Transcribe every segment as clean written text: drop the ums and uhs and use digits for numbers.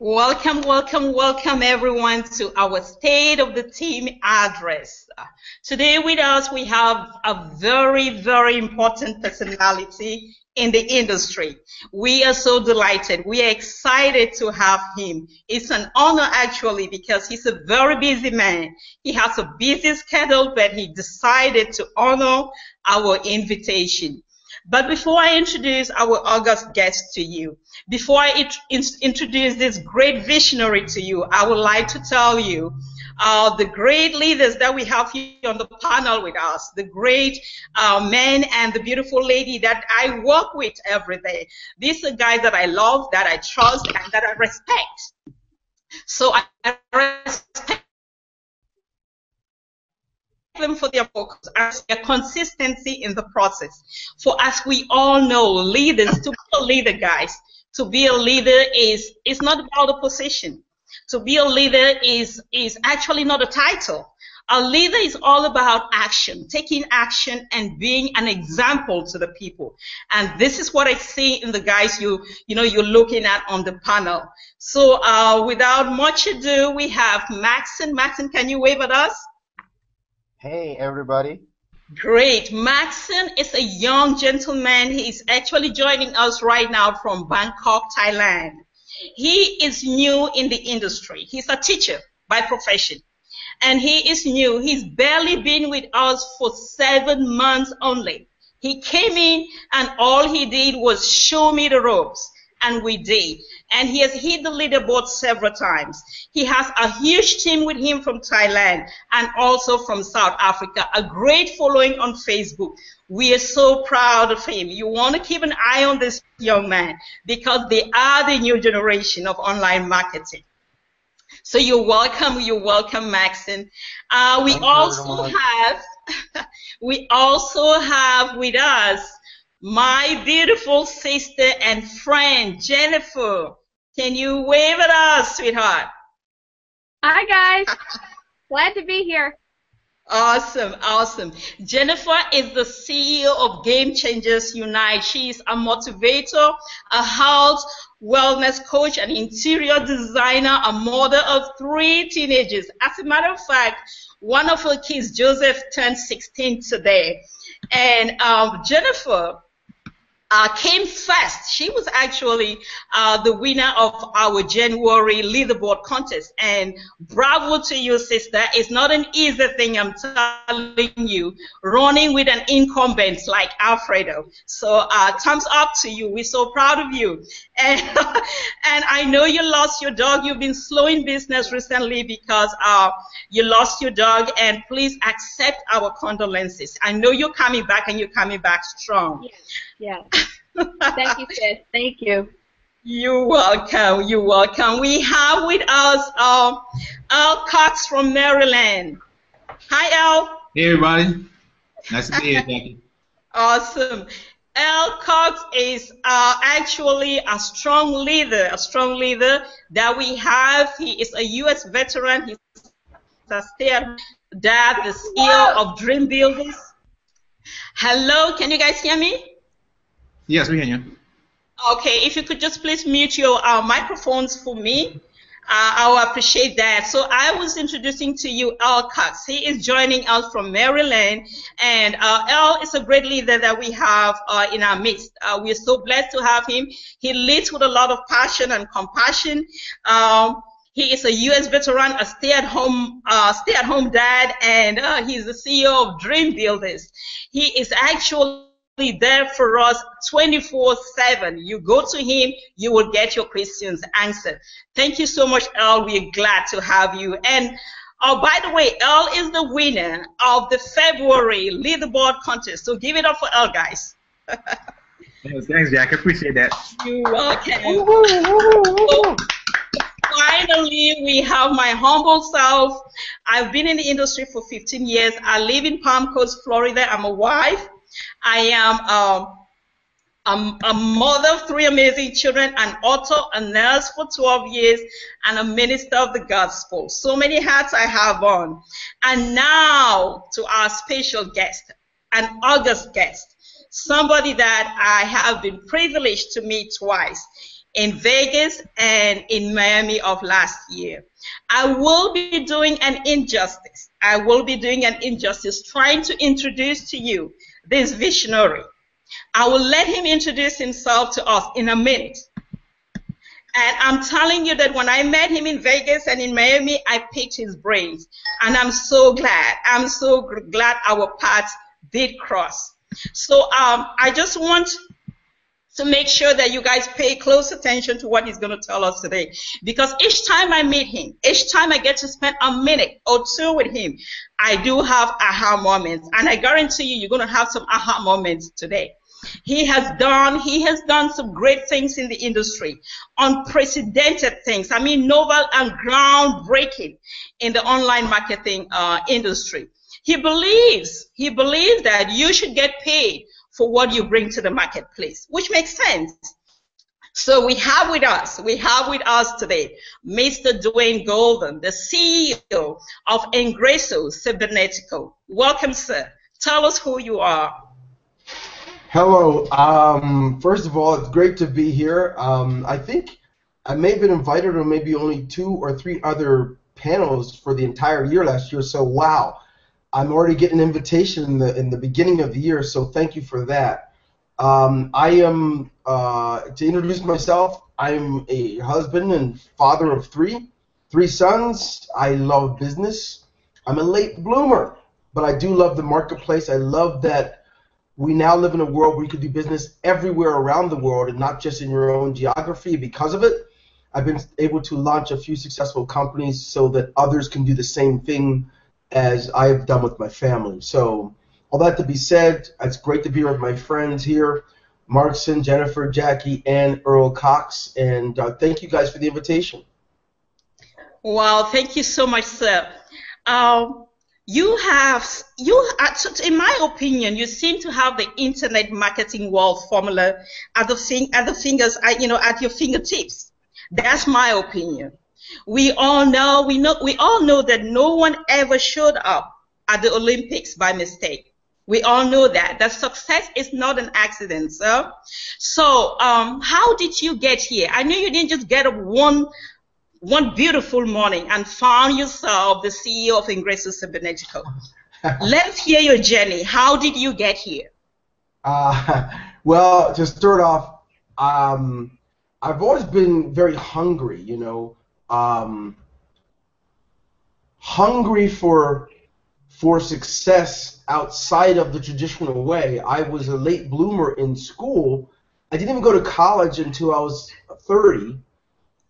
Welcome, welcome, welcome everyone to our State of the Team address. Today with us we have a very, very important personality in the industry. We are so delighted. We are excited to have him. It's an honor actually because he's a very busy man. He has a busy schedule, but he decided to honor our invitation. But before I introduce our august guest to you, before I introduce this great visionary to you, I would like to tell you the great leaders that we have here on the panel with us, the great men and the beautiful lady that I work with every day. These are guys that I love, that I trust, and that I respect. So I respect them for their focus and their consistency in the process. For as we all know, leaders, to be a leader, guys, to be a leader is not about a position. To be a leader is actually not a title. A leader is all about action, taking action and being an example to the people. And this is what I see in the guys you're looking at on the panel. So without much ado, we have Maxon. Maxon, can you wave at us? Hey, everybody. Great. Maxon is a young gentleman. He's actually joining us right now from Bangkok, Thailand. He is new in the industry. He's a teacher by profession. And he is new. He's barely been with us for 7 months only. He came in and all he did was show me the ropes. And we did. And he has hit the leaderboard several times. He has a huge team with him from Thailand and also from South Africa, a great following on Facebook. We are so proud of him. You want to keep an eye on this young man because they are the new generation of online marketing. So you're welcome, Maxon. We also have with us my beautiful sister and friend, Jennifer. Can you wave at us, sweetheart? Hi, guys. Glad to be here. Awesome, awesome. Jennifer is the CEO of Game Changers Unite. She's a motivator, a health wellness coach, an interior designer, a mother of 3 teenagers. As a matter of fact, one of her kids, Joseph, turned 16 today. And Jennifer came first. She was actually the winner of our January leaderboard contest. And bravo to you, sister. It's not an easy thing, I'm telling you, running with an incumbent like Alfredo. So thumbs up to you. We're so proud of you. And, and I know you lost your dog. You've been slow in business recently because you lost your dog. And please accept our condolences. I know you're coming back and you're coming back strong. Yes. Yeah. Thank you, sis. Thank you. You're welcome. You're welcome. We have with us Al Cox from Maryland. Hi, Al. Hey, everybody. Nice to be here, Jackie. Awesome. Al Cox is actually a strong leader that we have. He is a U.S. veteran. He's a stay-at-home dad, the CEO of Dream Builders. Hello, can you guys hear me? Yes, we hear you. Okay, if you could just please mute your microphones for me, I will appreciate that. So I was introducing to you Al Cox. He is joining us from Maryland, and Al is a great leader that we have in our midst. We are so blessed to have him. He leads with a lot of passion and compassion. He is a U.S. veteran, a stay-at-home dad, and he's the CEO of Dream Builders. He is actually there for us 24/7. You go to him, you will get your questions answered. Thank you so much, Earl. We're glad to have you. And by the way, Earl is the winner of the February leaderboard contest. So give it up for Earl, guys. Yes, thanks, Jack. I appreciate that. You're welcome. So, finally, we have my humble self. I've been in the industry for 15 years. I live in Palm Coast, Florida. I'm a wife. I am a mother of 3 amazing children, an author, a nurse for 12 years, and a minister of the gospel. So many hats I have on. And now to our special guest, an August guest, somebody that I have been privileged to meet twice. in Vegas and in Miami of last year. I will be doing an injustice. I will be doing an injustice trying to introduce to you this visionary. I will let him introduce himself to us in a minute. And I'm telling you that when I met him in Vegas and in Miami, I picked his brains. And I'm so glad. I'm so glad our paths did cross. So I just want to make sure that you guys pay close attention to what he's going to tell us today. Because each time I meet him, each time I get to spend a minute or two with him, I do have aha moments. And I guarantee you, you're going to have some aha moments today. He has done some great things in the industry, unprecedented things. I mean, novel and groundbreaking in the online marketing industry. He believes that you should get paid for what you bring to the marketplace, which makes sense. So we have with us today, Mr. Dwayne Golden, the CEO of Ingresocybernetico. Welcome, sir. Tell us who you are. Hello. First of all, it's great to be here. I think I may have been invited to maybe only 2 or 3 other panels for the entire year last year. So wow, I'm already getting an invitation in the beginning of the year. So thank you for that. I am to introduce myself. I'm a husband and father of 3 sons. I love business. I'm a late bloomer, but I do love the marketplace. I love that we now live in a world where you can do business everywhere around the world and not just in your own geography. Because of it, I've been able to launch a few successful companies so that others can do the same thing as I have done with my family. So all that to be said, it's great to be with my friends here, Markson, Jennifer, Jackie, and Earl Cox. And thank you guys for the invitation. Wow, thank you so much, sir. In my opinion, you seem to have the internet marketing world formula at your fingertips. That's my opinion. We all know that no one ever showed up at the Olympics by mistake. We all know that success is not an accident, sir. So, how did you get here? I know you didn't just get up one beautiful morning and found yourself the CEO of Ingresocybernetico. Let's hear your journey. How did you get here? Well, to start off, I've always been very hungry, hungry for success outside of the traditional way. I was a late bloomer in school. I didn't even go to college until I was 30.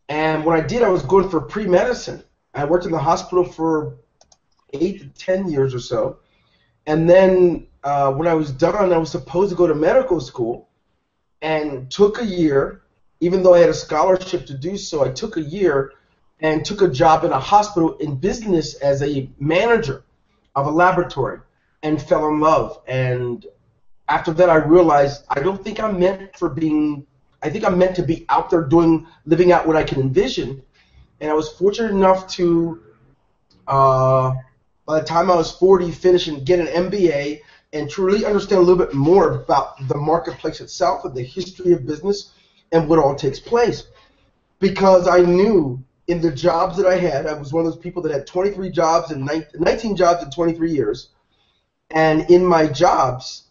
And when I did, I was going for pre-medicine. I worked in the hospital for 8 to 10 years or so. And then when I was done, I was supposed to go to medical school and took a year, even though I had a scholarship to do so. I took a year and took a job in a hospital in business as a manager of a laboratory and fell in love. And after that, I realized I don't think I'm meant for being I think I'm meant to be out there living out what I can envision. And I was fortunate enough to, by the time I was 40, finish and get an MBA and to really understand a little bit more about the marketplace itself and the history of business and what all takes place. Because I knew in the jobs that I had, I was one of those people that had 23 jobs and 19 jobs in 23 years. And in my jobs,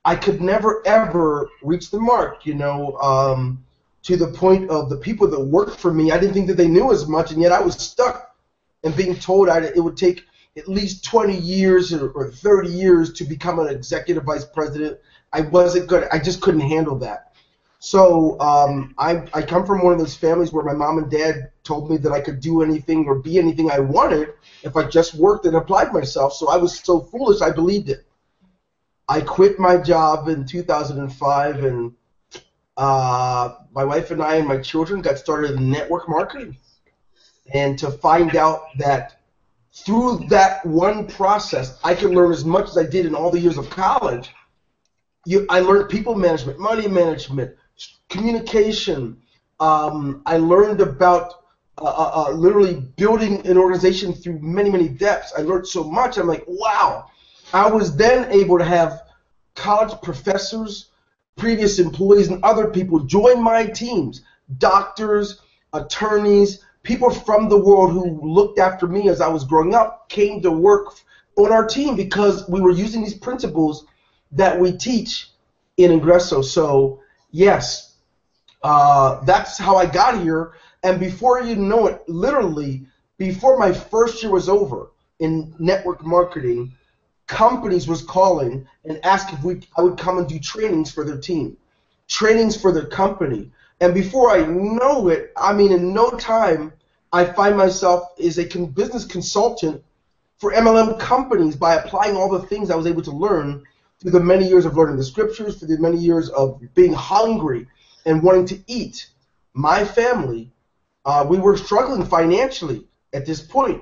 I could never, ever reach the mark, to the point of the people that worked for me. I didn't think that they knew as much, and yet I was stuck and being told it would take at least 20 years or 30 years to become an executive vice president. I wasn't good. I just couldn't handle that. So I come from one of those families where my mom and dad told me that I could do anything or be anything I wanted if I just worked and applied myself. So I was so foolish, I believed it. I quit my job in 2005, and my wife and I and my children got started in network marketing. And to find out that through that one process, I could learn as much as I did in all the years of college. I learned people management, money management, communication. I learned about literally building an organization through many, many depths. I learned so much. I'm like, wow. I was then able to have college professors, previous employees, and other people join my teams, doctors, attorneys, people from the world who looked after me as I was growing up came to work on our team because we were using these principles that we teach in Ingreso. So, yes, that's how I got here. And before you know it, literally, before my first year was over in network marketing, companies was calling and asking if I would come and do trainings for their team, trainings for their company. And before I know it, I mean, in no time, I find myself as a business consultant for MLM companies by applying all the things I was able to learn through the many years of learning the scriptures, through the many years of being hungry and wanting to eat. My family, we were struggling financially at this point,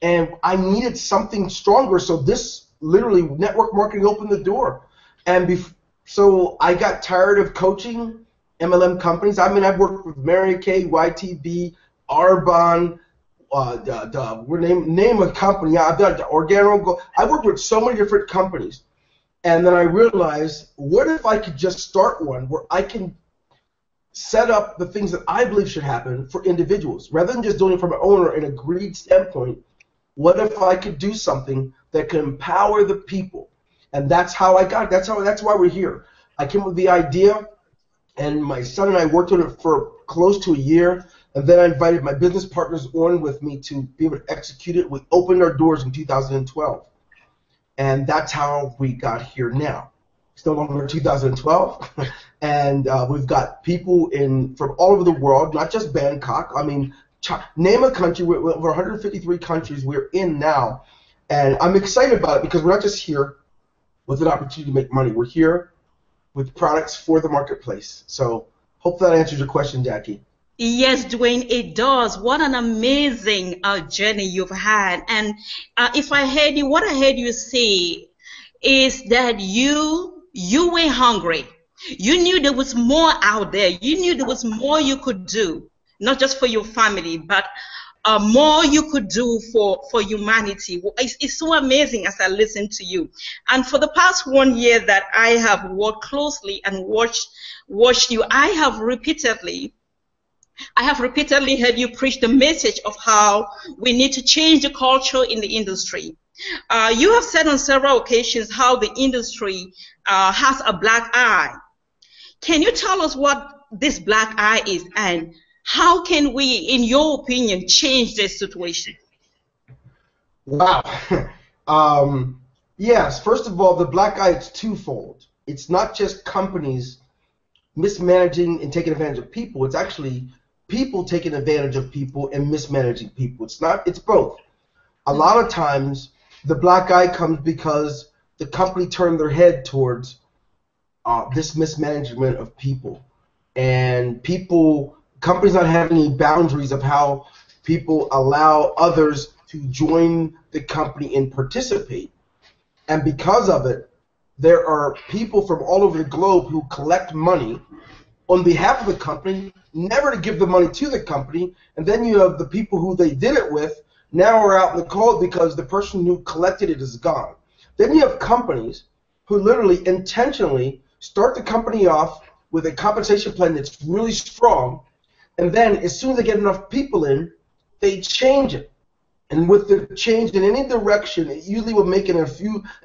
and I needed something stronger, so this literally network marketing opened the door. And so I got tired of coaching MLM companies. I mean, I've worked with Mary Kay, YTB, Arbonne, name a company. I've done Organo. I worked with so many different companies, and then I realized, what if I could just start one where I can set up the things that I believe should happen for individuals, rather than just doing it from an owner and a greed standpoint. What if I could do something that can empower the people? And that's how I got it. That's why we're here. I came up with the idea, and my son and I worked on it for close to a year, and then I invited my business partners on with me to be able to execute it. We opened our doors in 2012, and that's how we got here now. It's no longer 2012, and we've got people from all over the world, not just Bangkok. I mean, name a country. We're over 153 countries we're in now, and I'm excited about it because we're not just here with an opportunity to make money. We're here with products for the marketplace. So hope that answers your question, Jackie. Yes, Dwayne, it does. What an amazing journey you've had. And if I heard you, what I heard you say is that you were hungry. You knew there was more out there. You knew there was more you could do, not just for your family, but more you could do for humanity. It's so amazing as I listen to you. And for the past 1 year that I have worked closely and watched you, I have repeatedly heard you preach the message of how we need to change the culture in the industry. You have said on several occasions how the industry has a black eye. Can you tell us what this black eye is, and how can we, in your opinion, change this situation? Wow. Yes, first of all, the black eye is twofold. It's not just companies mismanaging and taking advantage of people. It's actually people taking advantage of people and mismanaging people. It's both. A lot of times the black eye comes because the company turned their head towards this mismanagement of people, and companies not having any boundaries of how people allow others to join the company and participate. And because of it, there are people from all over the globe who collect money on behalf of the company, never to give the money to the company, and then you have the people who they did it with now are out in the cold because the person who collected it is gone. Then you have companies who literally intentionally start the company off with a compensation plan that's really strong, and then as soon as they get enough people in, they change it. And with the change in any direction, it usually will make an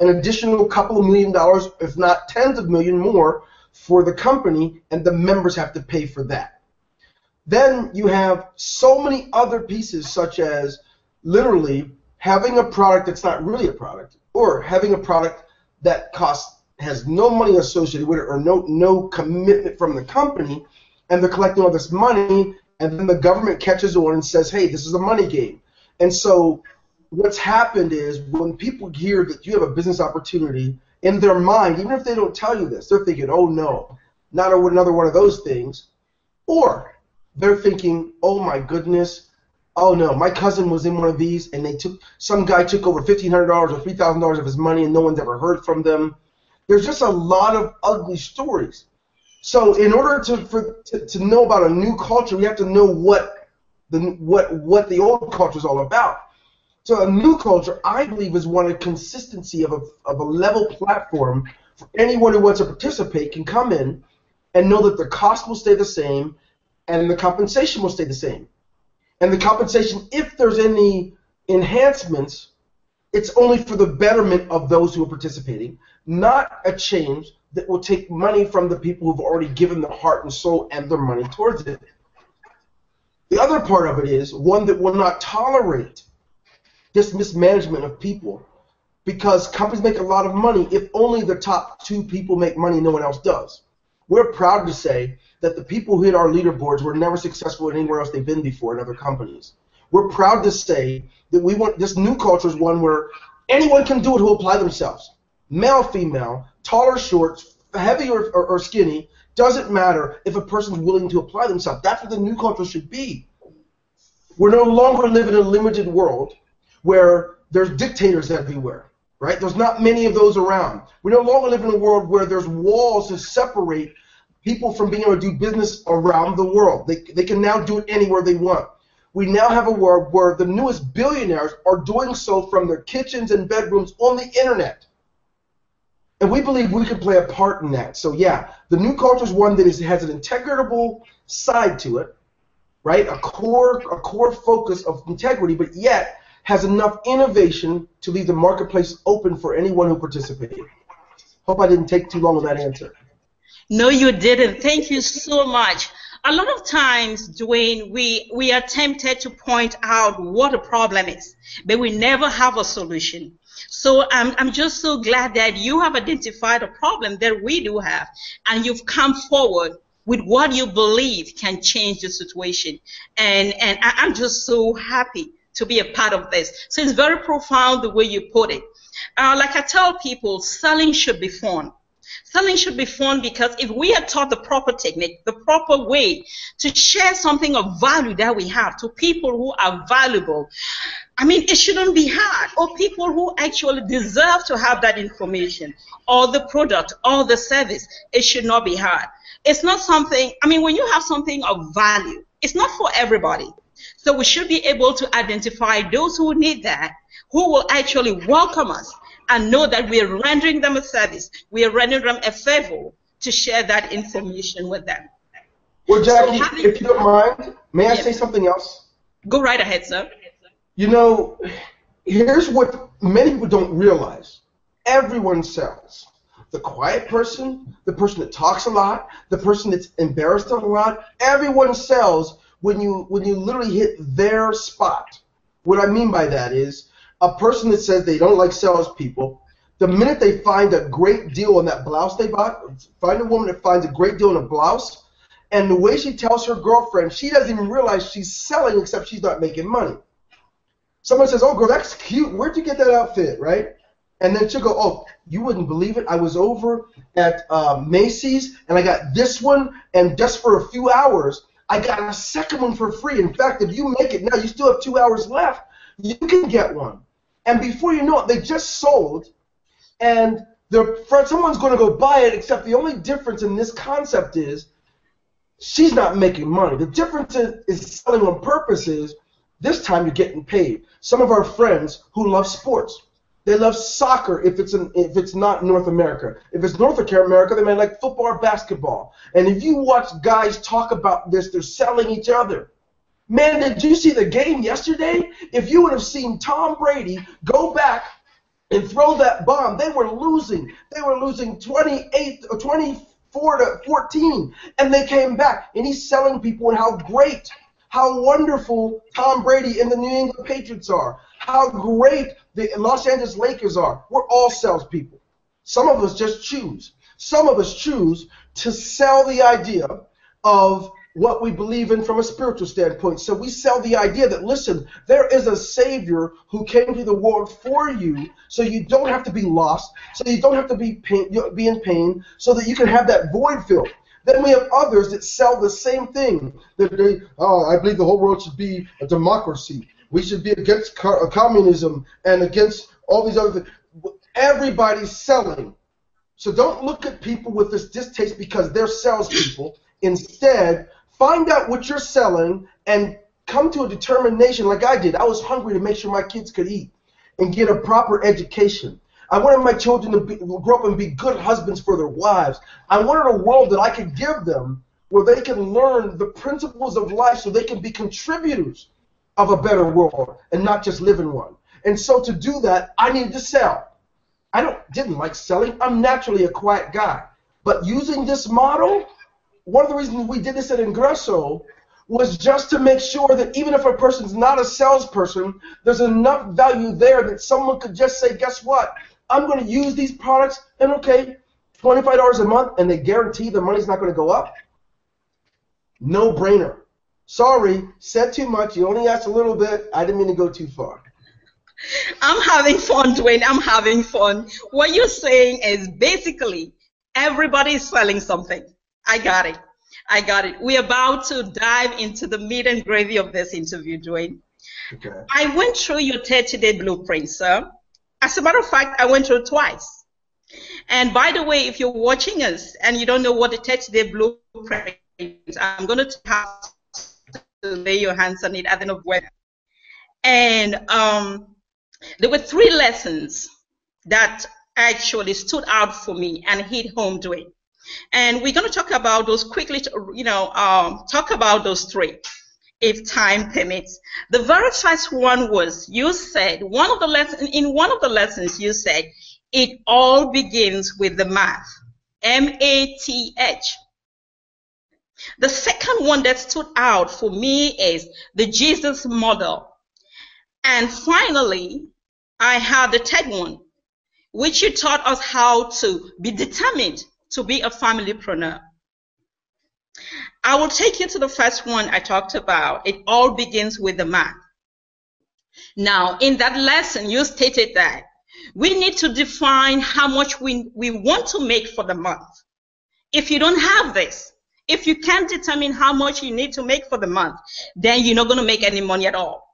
additional couple of $1 million, if not tens of million more, for the company, and the members have to pay for that. Then you have so many other pieces, such as literally having a product that's not really a product, or having a product that has no money associated with it, or no commitment from the company, and they're collecting all this money, and then the government catches on and says, hey, this is a money game. And so what's happened is when people hear that you have a business opportunity, in their mind, even if they don't tell you this, they're thinking, oh no, not another one of those things. Or they're thinking, oh my goodness, oh no, my cousin was in one of these, and some guy took over $1,500 or $3,000 of his money, and no one's ever heard from them. There's just a lot of ugly stories. So in order to know about a new culture, we have to know what the old culture is all about. So a new culture, I believe, is one of consistency of a level platform for anyone who wants to participate can come in and know that the cost will stay the same, and the compensation will stay the same. And the compensation, if there's any enhancements, it's only for the betterment of those who are participating, not a change that will take money from the people who've already given their heart and soul and their money towards it. The other part of it is one that will not tolerate this mismanagement of people, because companies make a lot of money if only the top 2 people make money and no one else does. We're proud to say that the people who hit our leaderboards were never successful anywhere else they've been before in other companies. We're proud to say that we want this new culture is one where anyone can do it who apply themselves. Male, female, tall or short, heavy or skinny, doesn't matter if a person's willing to apply themselves. That's what the new culture should be. We're no longer living in a limited world where there's dictators everywhere, right? There's not many of those around. We no longer live in a world where there's walls to separate people from being able to do business around the world. They can now do it anywhere they want. We now have a world where the newest billionaires are doing so from their kitchens and bedrooms on the internet. And we believe we can play a part in that. So yeah, the new culture is one that has an integratable side to it, right? A core focus of integrity, but yet has enough innovation to leave the marketplace open for anyone who participates. Hope I didn't take too long on that answer. No, you didn't. Thank you so much. A lot of times, Dwayne, we are tempted to point out what the problem is, but we never have a solution. So I'm just so glad that you have identified a problem that we do have, and you've come forward with what you believe can change the situation. And I'm just so happy to be a part of this. So it's very profound the way you put it. Like I tell people, selling should be fun. Selling should be fun because if we are taught the proper technique, the proper way to share something of value that we have to people who are valuable, I mean, it shouldn't be hard. Or people who actually deserve to have that information or the product or the service, it should not be hard. It's not something, I mean, when you have something of value, it's not for everybody. So we should be able to identify those who need that, who will actually welcome us and know that we are rendering them a service, we are rendering them a favor to share that information with them. Well, Jackie, so if you don't mind, may I say something else? Go right ahead, sir. You know, here's what many people don't realize. Everyone sells. The quiet person, the person that talks a lot, the person that's embarrassed a lot, everyone sells when you literally hit their spot. What I mean by that is a person that says they don't like salespeople, the minute they find a great deal on that blouse they bought, find a woman that finds a great deal on a blouse, and the way she tells her girlfriend, she doesn't even realize she's selling except she's not making money. Someone says, oh, girl, that's cute. Where'd you get that outfit, right? And then she'll go, oh, you wouldn't believe it. I was over at Macy's, and I got this one, and just for a few hours, I got a second one for free. In fact, if you make it now, you still have 2 hours left. You can get one. And before you know it, they just sold, and someone's going to go buy it, except the only difference in this concept is she's not making money. The difference is selling on purpose is this time you're getting paid. Some of our friends who love sports, they love soccer if it's not North America. If it's North America, they may like football or basketball. And if you watch guys talk about this, they're selling each other. Man, did you see the game yesterday? If you would have seen Tom Brady go back and throw that bomb, they were losing. They were losing 24-14, and they came back. And he's selling people on how great, how wonderful Tom Brady and the New England Patriots are, how great the Los Angeles Lakers are. We're all salespeople. Some of us just choose. Some of us choose to sell the idea of what we believe in from a spiritual standpoint. So we sell the idea that, listen, there is a Savior who came to the world for you, so you don't have to be lost, so you don't have to be in pain, so that you can have that void filled. Then we have others that sell the same thing. I believe the whole world should be a democracy. We should be against communism and against all these other things. Everybody's selling. So don't look at people with this distaste because they're salespeople. Instead, find out what you're selling and come to a determination like I did. I was hungry to make sure my kids could eat and get a proper education. I wanted my children to grow up and be good husbands for their wives. I wanted a world that I could give them where they can learn the principles of life so they can be contributors of a better world and not just live in one. And so to do that, I needed to sell. I didn't like selling. I'm naturally a quiet guy. But using this model, one of the reasons we did this at Ingreso was just to make sure that even if a person's not a salesperson, there's enough value there that someone could just say, guess what? I'm going to use these products, and okay, $25 a month, and they guarantee the money's not going to go up? No brainer. Sorry, said too much. You only asked a little bit. I didn't mean to go too far. I'm having fun, Dwayne. I'm having fun. What you're saying is basically everybody's selling something. I got it. I got it. We're about to dive into the meat and gravy of this interview, Dwayne. Okay. I went through your 30-day blueprint, sir. As a matter of fact, I went through it twice. And by the way, if you're watching us and you don't know what the 30-day blueprint is, I'm going to have to lay your hands on it at the end of the webinar. And there were 3 lessons that actually stood out for me and hit home, Dwayne. And we're going to talk about those quickly, talk about those 3, if time permits. The very first one was, you said, in one of the lessons you said, it all begins with the math, M-A-T-H. The second one that stood out for me is the Jesus model. And finally, I had the third one, which you taught us how to be determined to be a familypreneur. I will take you to the first one I talked about. It all begins with the math. Now, in that lesson, you stated that we need to define how much we want to make for the month. If you don't have this, if you can't determine how much you need to make for the month, then you're not going to make any money at all.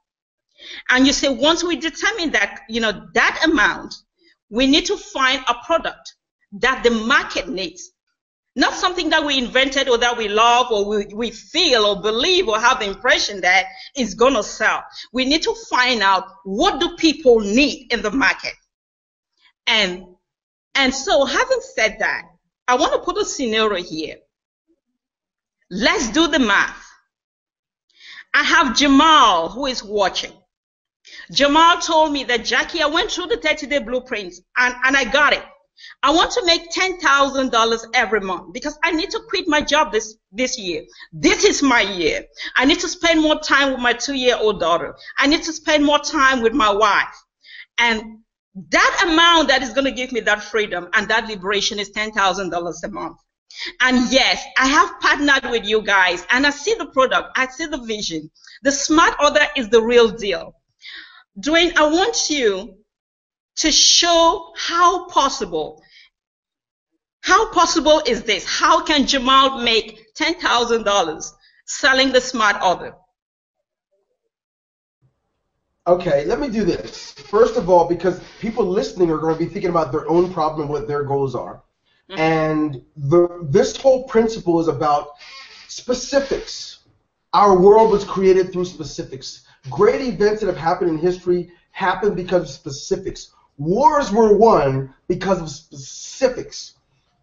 And you say, once we determine that, that amount, we need to find a product that the market needs. Not something that we invented or that we love or we feel or believe or have the impression that is going to sell. We need to find out, what do people need in the market? And so having said that, I want to put a scenario here. Let's do the math. I have Jamal who is watching. Jamal told me that, Jackie, I went through the 30-day blueprints and I got it. I want to make $10,000 every month because I need to quit my job this year. This is my year. I need to spend more time with my 2-year-old daughter. I need to spend more time with my wife. And that amount that is going to give me that freedom and that liberation is $10,000 a month. And yes, I have partnered with you guys and I see the product. I see the vision. The smart order is the real deal. Dwayne, I want you to show how possible is this? How can Jamal make $10,000 selling the smart order? Okay, let me do this. First of all, because people listening are going to be thinking about their own problem and what their goals are. Mm-hmm. And this whole principle is about specifics. Our world was created through specifics. Great events that have happened in history happened because of specifics. Wars were won because of specifics.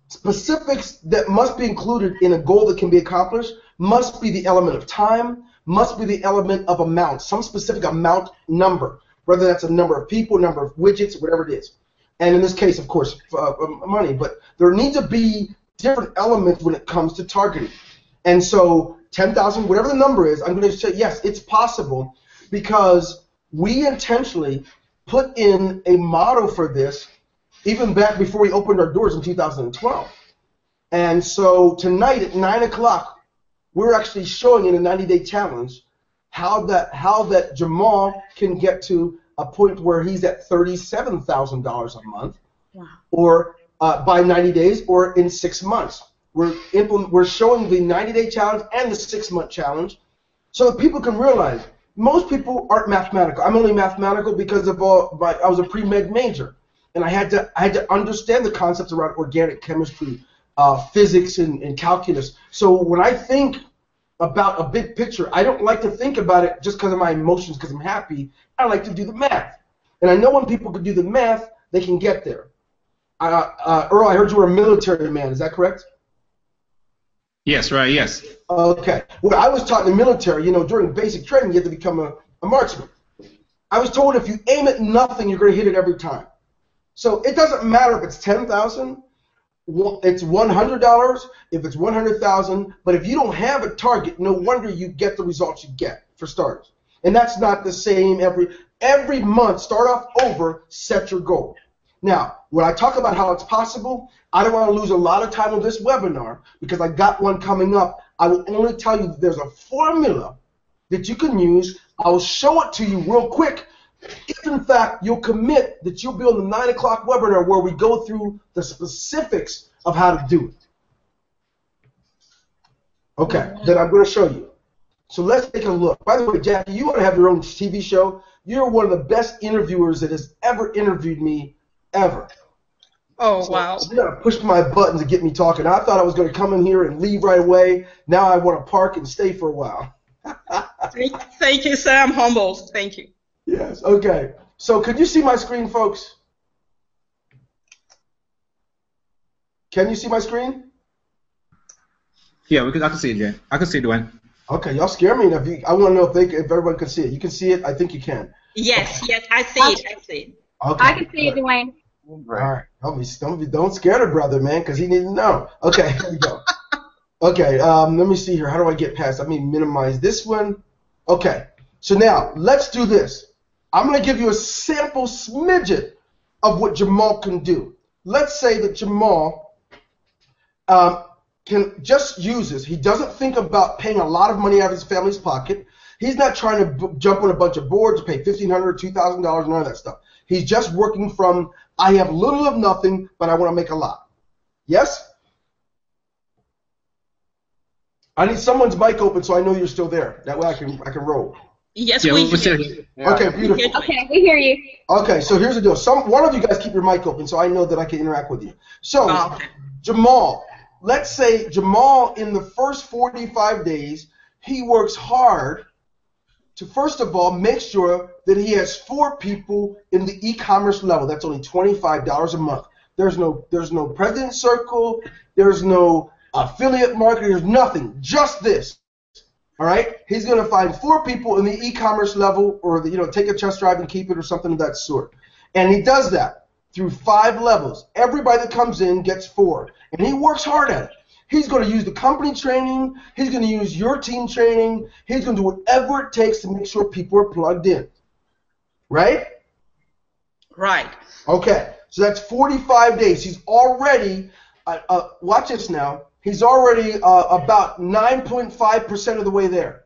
Specifics that must be included in a goal that can be accomplished must be the element of time, must be the element of amount, some specific amount number, whether that's a number of people, number of widgets, whatever it is. And in this case, of course, money. But there need to be different elements when it comes to targeting. And so 10,000, whatever the number is, I'm going to say, yes, it's possible because we intentionally put in a model for this even back before we opened our doors in 2012. And so tonight at 9 o'clock, we're actually showing in a 90-day challenge how that Jamal can get to a point where he's at $37,000 a month, wow, or by 90 days or in 6 months. We're showing the 90-day challenge and the 6-month challenge so that people can realize most people aren't mathematical. I'm only mathematical because of I was a pre-med major, and I had to understand the concepts around organic chemistry, physics, and calculus. So when I think about a big picture, I don't like to think about it just because of my emotions, because I'm happy. I like to do the math, and I know when people can do the math, they can get there. Earl, I heard you were a military man. Is that correct? Yes, right, yes. Okay. Well, I was taught in the military, during basic training, you have to become a marksman. I was told if you aim at nothing, you're going to hit it every time. So it doesn't matter if it's $10,000, it's $100, if it's $100,000, but if you don't have a target, no wonder you get the results you get, for starters. And that's not the same every month. Start off over, set your goal. Now, when I talk about how it's possible, I don't want to lose a lot of time on this webinar because I got one coming up. I will only tell you that there's a formula that you can use. I'll show it to you real quick. If, in fact, you'll commit that you'll be on the 9 o'clock webinar where we go through the specifics of how to do it. Okay, then I'm going to show you. So let's take a look. By the way, Jackie, you want to have your own TV show? You're one of the best interviewers that has ever interviewed me, ever. Oh, so wow. You got to push my buttons to get me talking. I thought I was going to come in here and leave right away. Now I want to park and stay for a while. Thank you, sir. I'm humbled. Thank you. Yes, okay. So could you see my screen, folks? Can you see my screen? Yeah, I can see it, Jay. I can see it, Dwayne. Okay, y'all scare me. I want to know if everyone can see it. You can see it? I think you can. Yes, okay. yes, I see it. I see it. Okay. I can see it, Dwayne. All right. Don't scare the brother, man, because he needs to know. Okay, here we go. Okay, let me see here. How do I get past? Let me minimize this one. Okay, so now let's do this. I'm going to give you a sample smidget of what Jamal can do. Let's say that Jamal can just use this. He doesn't think about paying a lot of money out of his family's pocket. He's not trying to jump on a bunch of boards, pay $1,500, $2,000, none of that stuff. He's just working from, I have little of nothing, but I want to make a lot. Yes? I need someone's mic open so I know you're still there. That way I can roll. Yes, Yeah, we we're still hear here. you. Okay, beautiful. Okay, we hear you. Okay, so here's the deal. One of you guys keep your mic open so I know that I can interact with you. So, Okay. Jamal, let's say Jamal in the first 45 days, he works hard to, first of all, make sure that he has 4 people in the e-commerce level. That's only $25 a month. There's no President's Circle. There's no affiliate marketing. There's nothing. Just this. All right? He's going to find 4 people in the e-commerce level, or take a test drive and keep it, or something of that sort. And he does that through 5 levels. Everybody that comes in gets 4, and he works hard at it. He's going to use the company training. He's going to use your team training. He's going to do whatever it takes to make sure people are plugged in. Right? Right. Okay. So that's 45 days. He's already, watch this now, he's already about 9.5% of the way there.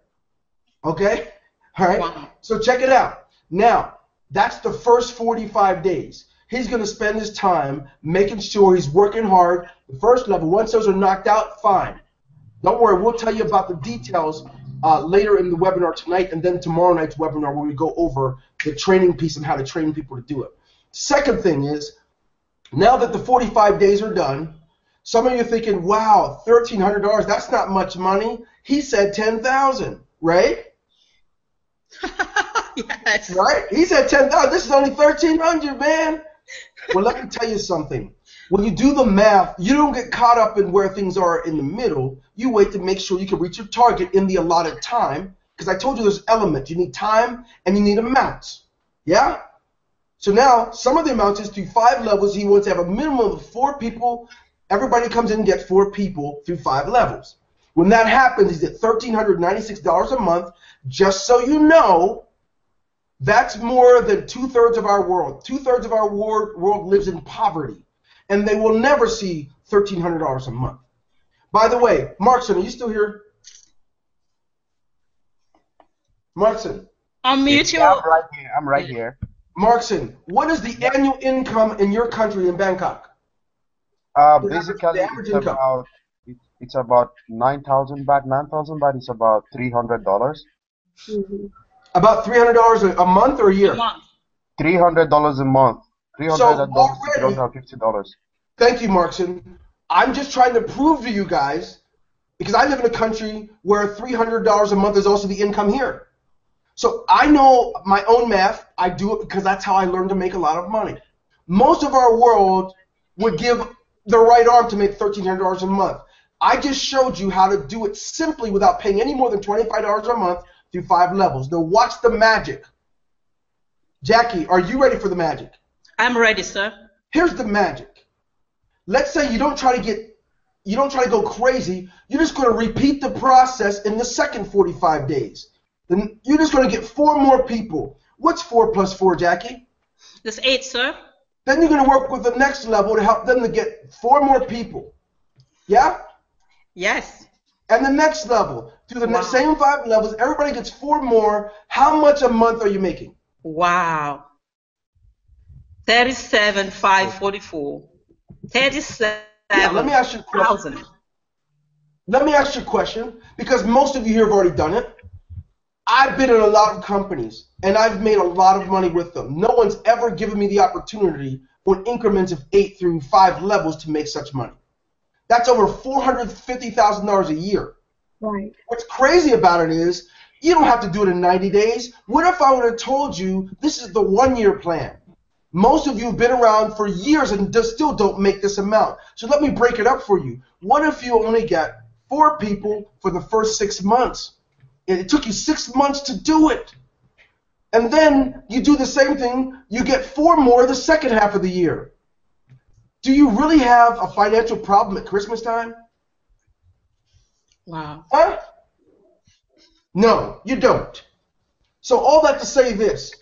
Okay? All right? Wow. So check it out. Now, that's the first 45 days. He's going to spend his time making sure he's working hard. The first level, once those are knocked out, fine. Don't worry, we'll tell you about the details later in the webinar tonight, and then tomorrow night's webinar where we go over the training piece and how to train people to do it. Second thing is, now that the 45 days are done, some of you are thinking, wow, $1,300, that's not much money. He said $10,000, right? Yes. Right? He said $10,000. This is only $1,300, man. Well, let me tell you something. When you do the math, you don't get caught up in where things are in the middle. You wait to make sure you can reach your target in the allotted time, because I told you there's elements. You need time and you need amounts. Yeah? So now, some of the amounts is through 5 levels. He wants to have a minimum of 4 people. Everybody comes in and gets 4 people through 5 levels. When that happens, he's at $1,396 a month. Just so you know, that's more than 2/3 of our world. 2/3 of our world lives in poverty, and they will never see $1,300 a month. By the way, Markson, are you still here? Markson. Unmute Yeah, you. I'm right here. Markson, what is the annual income in your country in Bangkok? Basically, it's about 9,000 baht. 9,000 baht is about $300. About $300 a month or a year? A month. $300 a month. $300 already- $350. Thank you, Markson. I'm just trying to prove to you guys, because I live in a country where $300 a month is also the income here. So I know my own math. I do it because that's how I learned to make a lot of money. Most of our world would give their right arm to make $1,300 a month. I just showed you how to do it simply without paying any more than $25 a month through 5 levels. Now watch the magic. Jackie, are you ready for the magic? I'm ready, sir. Here's the magic. Let's say you don't try to go crazy. You're just going to repeat the process in the second 45 days. Then you're just going to get 4 more people. What's 4 plus 4, Jackie? That's 8, sir. Then you're going to work with the next level to help them to get 4 more people. Yeah? Yes. And the next level, through the same 5 levels, everybody gets 4 more. How much a month are you making? Wow. 37,544. 37,000. Yeah, let me ask you a question. Let me ask you a question, because most of you here have already done it. I've been in a lot of companies, and I've made a lot of money with them. No one's ever given me the opportunity on increments of 8 through 5 levels to make such money. That's over $450,000 a year. Right. What's crazy about it is you don't have to do it in 90 days. What if I would have told you this is the 1-year plan? Most of you have been around for years and still don't make this amount. So let me break it up for you. What if you only get 4 people for the first 6 months? It took you 6 months to do it. And then you do the same thing. You get 4 more the second half of the year. Do you really have a financial problem at Christmas time? Wow. Huh? No, you don't. So all that to say this.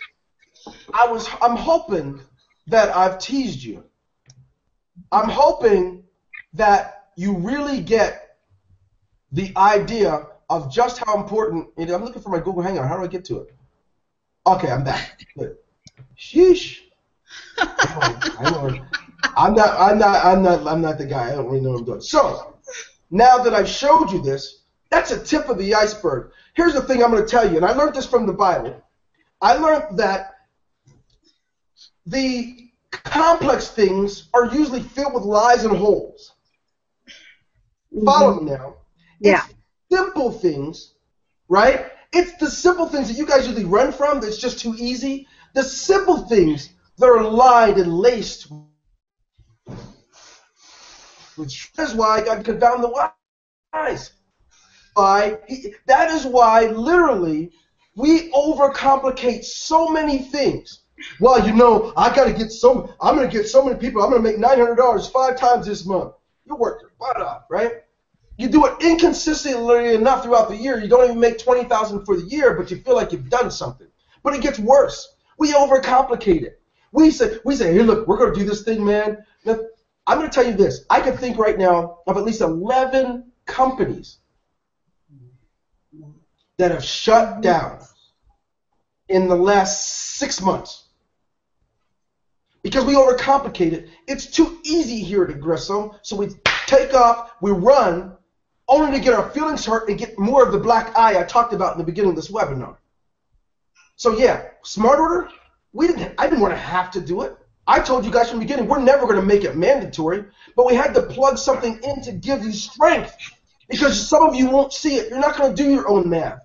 I'm hoping that I've teased you. I'm hoping that you really get the idea of just how important it is. I'm looking for my Google Hangout. How do I get to it? Okay, I'm back. Good. Sheesh. I'm not the guy. I don't really know what I'm doing. So now that I've showed you this, that's a tip of the iceberg. Here's the thing I'm going to tell you, and I learned this from the Bible. I learned that the complex things are usually filled with lies and holes. Follow me now. Yeah. It's simple things, right? It's the simple things that you guys usually run from that's just too easy. The simple things that are lined and laced, which is why God confound the wise. That is why, literally, we overcomplicate so many things. Well, you know, I'm going to get so many people. I'm going to make $900 5 times this month. You work your butt off, right? You do it inconsistently enough throughout the year. You don't even make $20,000 for the year, but you feel like you've done something. But it gets worse. We overcomplicate it. We say, hey, look, we're going to do this thing, man. Now, I'm going to tell you this. I can think right now of at least 11 companies that have shut down in the last 6 months because we overcomplicate it. It's too easy here at Ingreso, so we take off, we run, only to get our feelings hurt and get more of the black eye I talked about in the beginning of this webinar. So yeah, Smart Order, I didn't want to have to do it. I told you guys from the beginning, we're never going to make it mandatory, but we had to plug something in to give you strength because some of you won't see it. You're not going to do your own math.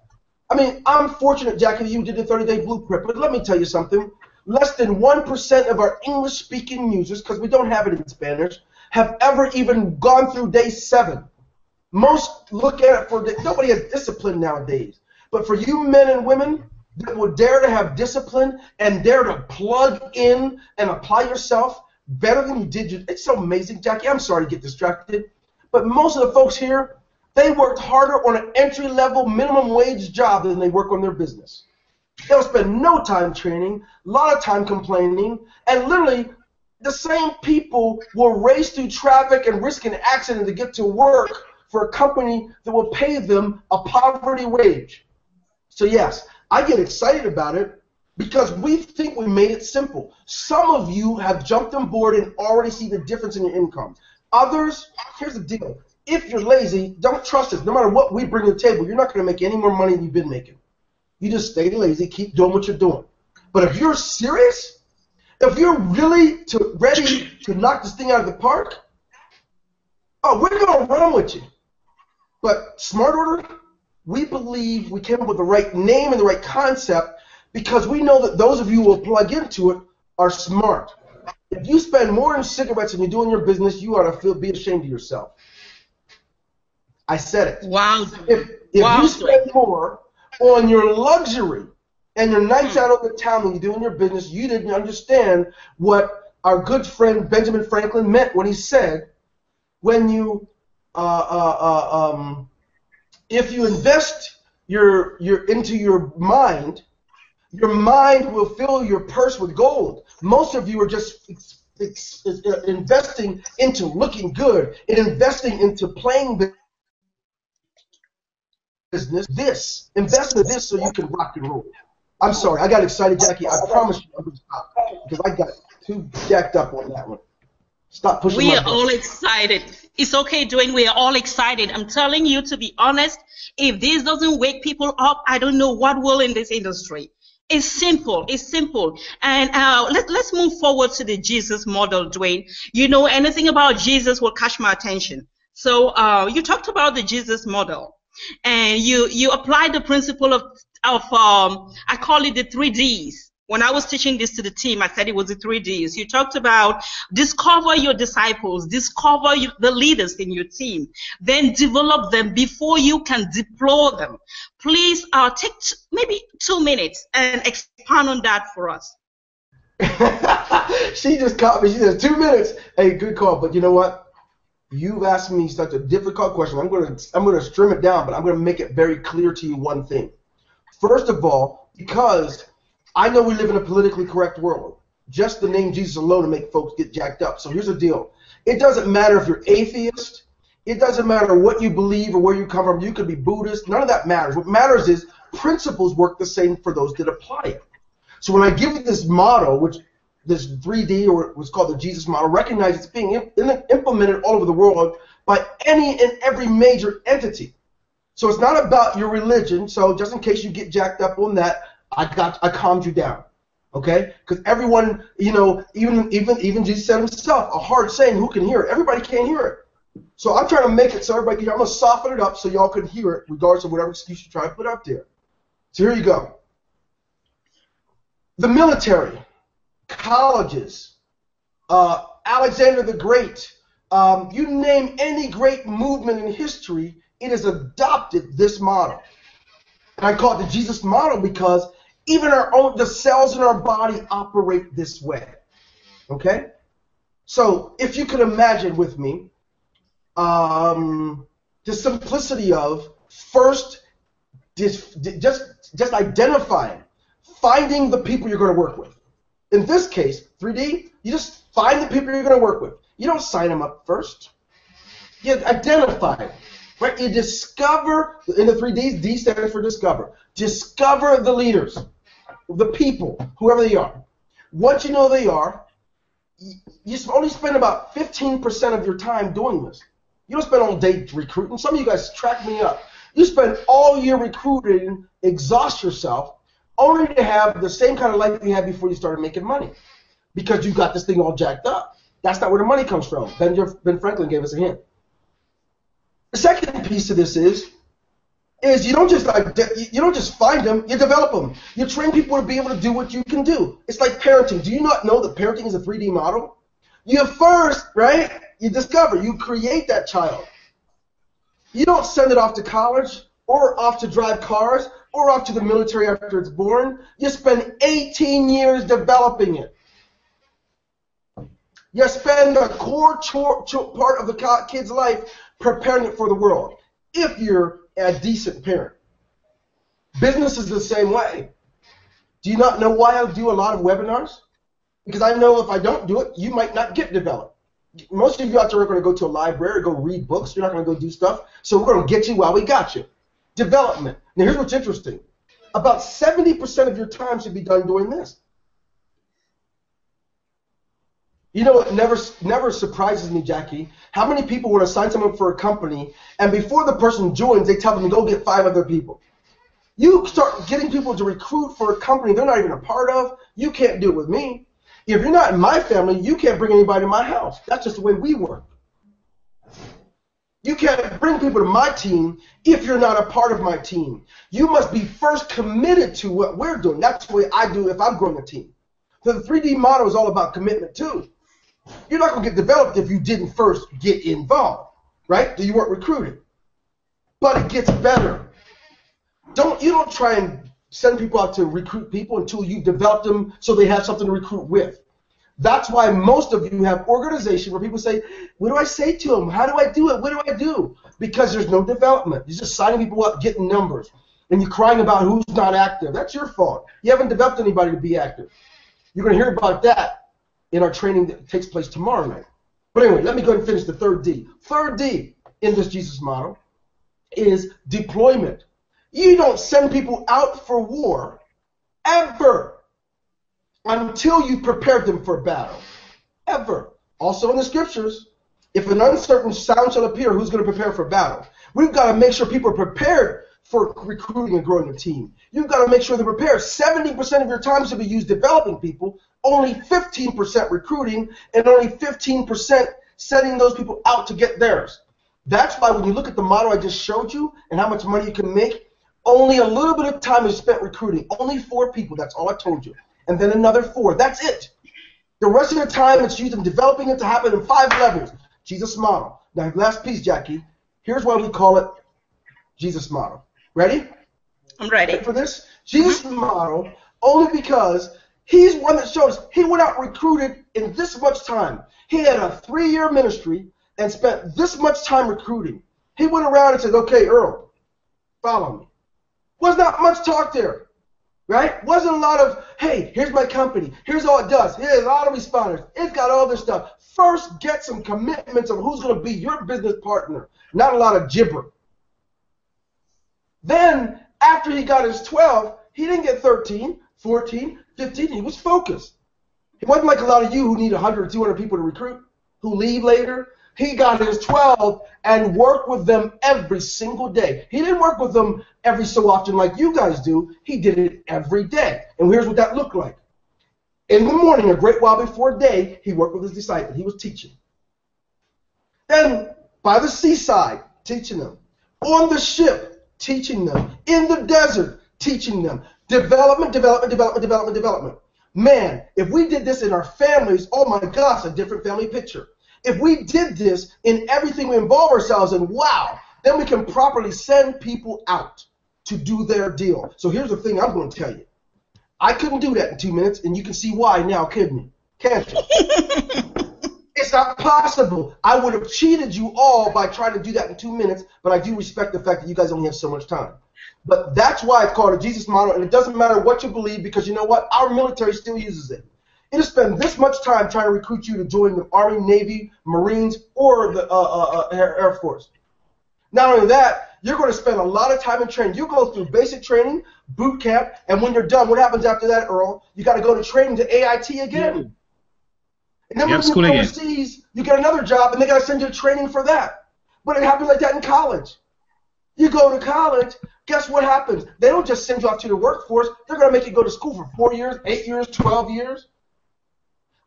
I mean, I'm fortunate, Jackie, that you did the 30-day blueprint, but let me tell you something. Less than 1% of our English-speaking users, because we don't have it in Spanish, have ever even gone through day 7. Most look at it nobody has discipline nowadays. But for you men and women that will dare to have discipline and dare to plug in and apply yourself better than you did, it's so amazing, Jackie. I'm sorry to get distracted. But most of the folks here, they worked harder on an entry-level minimum wage job than they work on their business. They'll spend no time training, a lot of time complaining, and literally the same people will race through traffic and risk an accident to get to work for a company that will pay them a poverty wage. So yes, I get excited about it because we think we made it simple. Some of you have jumped on board and already see the difference in your income. Others, here's the deal. If you're lazy, don't trust us. No matter what we bring to the table, you're not going to make any more money than you've been making. You just stay lazy, keep doing what you're doing. But if you're serious, if you're really ready to knock this thing out of the park, we're going to run with you. But Smart Order, we believe we came up with the right name and the right concept because we know that those of you who will plug into it are smart. If you spend more on cigarettes than you do in your business, you ought to be ashamed of yourself. I said it. Wow. If Wow, you spend more on your luxury and your nights out on the town than you do in your business, you didn't understand what our good friend Benjamin Franklin meant when he said, when you if you invest your into your mind will fill your purse with gold. Most of you are just investing into looking good and investing into playing business. Invest in this so you can rock and roll. I'm sorry, I got excited, Jackie. I promise you I'm going to stop because I got too jacked up on that one. Stop pushing We my are all excited. It's okay, Dwayne. We are all excited. I'm telling you, to be honest, if this doesn't wake people up, I don't know what will in this industry. It's simple. It's simple. And let's move forward to the Jesus model, Dwayne. You know, anything about Jesus will catch my attention. So you talked about the Jesus model, and you applied the principle of I call it the 3Ds. When I was teaching this to the team, I said it was the 3Ds. You talked about discover your disciples, discover the leaders in your team, then develop them before you can deploy them. Please take maybe 2 minutes and expand on that for us. She just caught me. She said 2 minutes. Hey, good call. But you know what? You've asked me such a difficult question. I'm gonna trim it down, but I'm gonna make it very clear to you one thing. First of all, because I know we live in a politically correct world. Just the name Jesus alone to make folks get jacked up. So here's the deal. It doesn't matter if you're atheist. It doesn't matter what you believe or where you come from. You could be Buddhist. None of that matters. What matters is principles work the same for those that apply it. So when I give you this model, which this 3D, or what's called the Jesus model, recognize it's being implemented all over the world by any and every major entity. So it's not about your religion. So just in case you get jacked up on that, I calmed you down, okay? Because everyone, you know, even Jesus said himself, a hard saying, who can hear it? Everybody can't hear it. So I'm trying to make it so everybody can hear. I'm going to soften it up so y'all can hear it, regardless of whatever excuse you try to put up there. So here you go. The military, colleges, Alexander the Great, you name any great movement in history, it has adopted this model. And I call it the Jesus model because even the cells in our body operate this way. Okay? So if you could imagine with me the simplicity of first just identifying, finding the people you're going to work with. In this case, 3D, you just find the people you're going to work with. You don't sign them up first. You identify them. Right? You discover, in the 3Ds, D stands for discover. Discover the leaders, the people, whoever they are. Once you know they are, you only spend about 15% of your time doing this. You don't spend all day recruiting. Some of you guys track me up. You spend all year recruiting, exhaust yourself, only to have the same kind of life you had before you started making money because you got this thing all jacked up. That's not where the money comes from. Ben Franklin gave us a hint. The second piece of this is you don't just find them, you develop them. You train people to be able to do what you can do. It's like parenting. Do you not know that parenting is a 3D model? You first, right? You discover, you create that child. You don't send it off to college or off to drive cars or off to the military after it's born. You spend 18 years developing it. You spend a core part of the kid's life preparing it for the world, if you're a decent parent. Business is the same way. Do you not know why I do a lot of webinars? Because I know if I don't do it, you might not get developed. Most of you out there are going to go to a library, go read books. You're not going to go do stuff. So we're going to get you while we got you. Development. Now here's what's interesting. About 70% of your time should be done doing this. You know what never surprises me, Jackie? How many people want to sign someone for a company, and before the person joins, they tell them to go get 5 other people. You start getting people to recruit for a company they're not even a part of, you can't do it with me. If you're not in my family, you can't bring anybody to my house. That's just the way we work. You can't bring people to my team if you're not a part of my team. You must be first committed to what we're doing. That's the way I do if I'm growing a team. So the 3D model is all about commitment too. You're not going to get developed if you didn't first get involved, right? You weren't recruited. but it gets better. You don't try and send people out to recruit people until you develop them so they have something to recruit with. That's why most of you have organization where people say, what do I say to them? How do I do it? What do I do? Because there's no development. You're just signing people up, getting numbers, and you're crying about who's not active. That's your fault. You haven't developed anybody to be active. You're going to hear about that in our training that takes place tomorrow night. But anyway, let me go ahead and finish the third D. Third D in this Jesus model is deployment. You don't send people out for war ever until you prepared them for battle. Ever. Also in the scriptures, if an uncertain sound shall appear, who's going to prepare for battle? We've got to make sure people are prepared for recruiting and growing a team. You've got to make sure they're prepared. 70% of your time should be used developing people, only 15% recruiting, and only 15% sending those people out to get theirs. That's why when you look at the model I just showed you and how much money you can make, only a little bit of time is spent recruiting. Only 4 people. That's all I told you. And then another 4. That's it. The rest of the time it's used in developing it to happen in 5 levels. Jesus model. Now, last piece, Jackie. Here's why we call it Jesus model. Ready? I'm ready. For this? Jesus model, only because he's one that shows he went out recruited in this much time. He had a 3-year ministry and spent this much time recruiting. He went around and said, okay, Earl, follow me. Was not much talk there, right? Wasn't a lot of, hey, here's my company. Here's all it does. Here's all the responders. It's got all this stuff. First, get some commitments of who's going to be your business partner. Not a lot of gibber. Then, after he got his 12, he didn't get 13, 14, 15. He was focused. It wasn't like a lot of you who need 100 or 200 people to recruit, who leave later. He got his 12 and worked with them every single day. He didn't work with them every so often like you guys do. He did it every day. And here's what that looked like. In the morning, a great while before day, he worked with his disciples. He was teaching. Then, by the seaside, teaching them. On the ship, teaching them. In the desert, teaching them. Development, development, development, development, development. Man, if we did this in our families, oh my gosh, a different family picture. If we did this in everything we involve ourselves in, wow, then we can properly send people out to do their deal. So here's the thing I'm going to tell you. I couldn't do that in 2 minutes, and you can see why now, couldn't you? Can't you? It's not possible. I would have cheated you all by trying to do that in 2 minutes, but I do respect the fact that you guys only have so much time. But that's why it's called a Jesus model, and it doesn't matter what you believe, because you know what? Our military still uses it. It'll spend this much time trying to recruit you to join the Army, Navy, Marines, or the Air Force. Not only that, you're going to spend a lot of time in training. You go through basic training, boot camp, and when you're done, what happens after that, Earl? You got to go to training to AIT again. And then when you go overseas, you get another job, and they got to send you to training for that. But it happens like that in college. You go to college, guess what happens? They don't just send you off to the workforce. They're going to make you go to school for 4 years, 8 years, 12 years.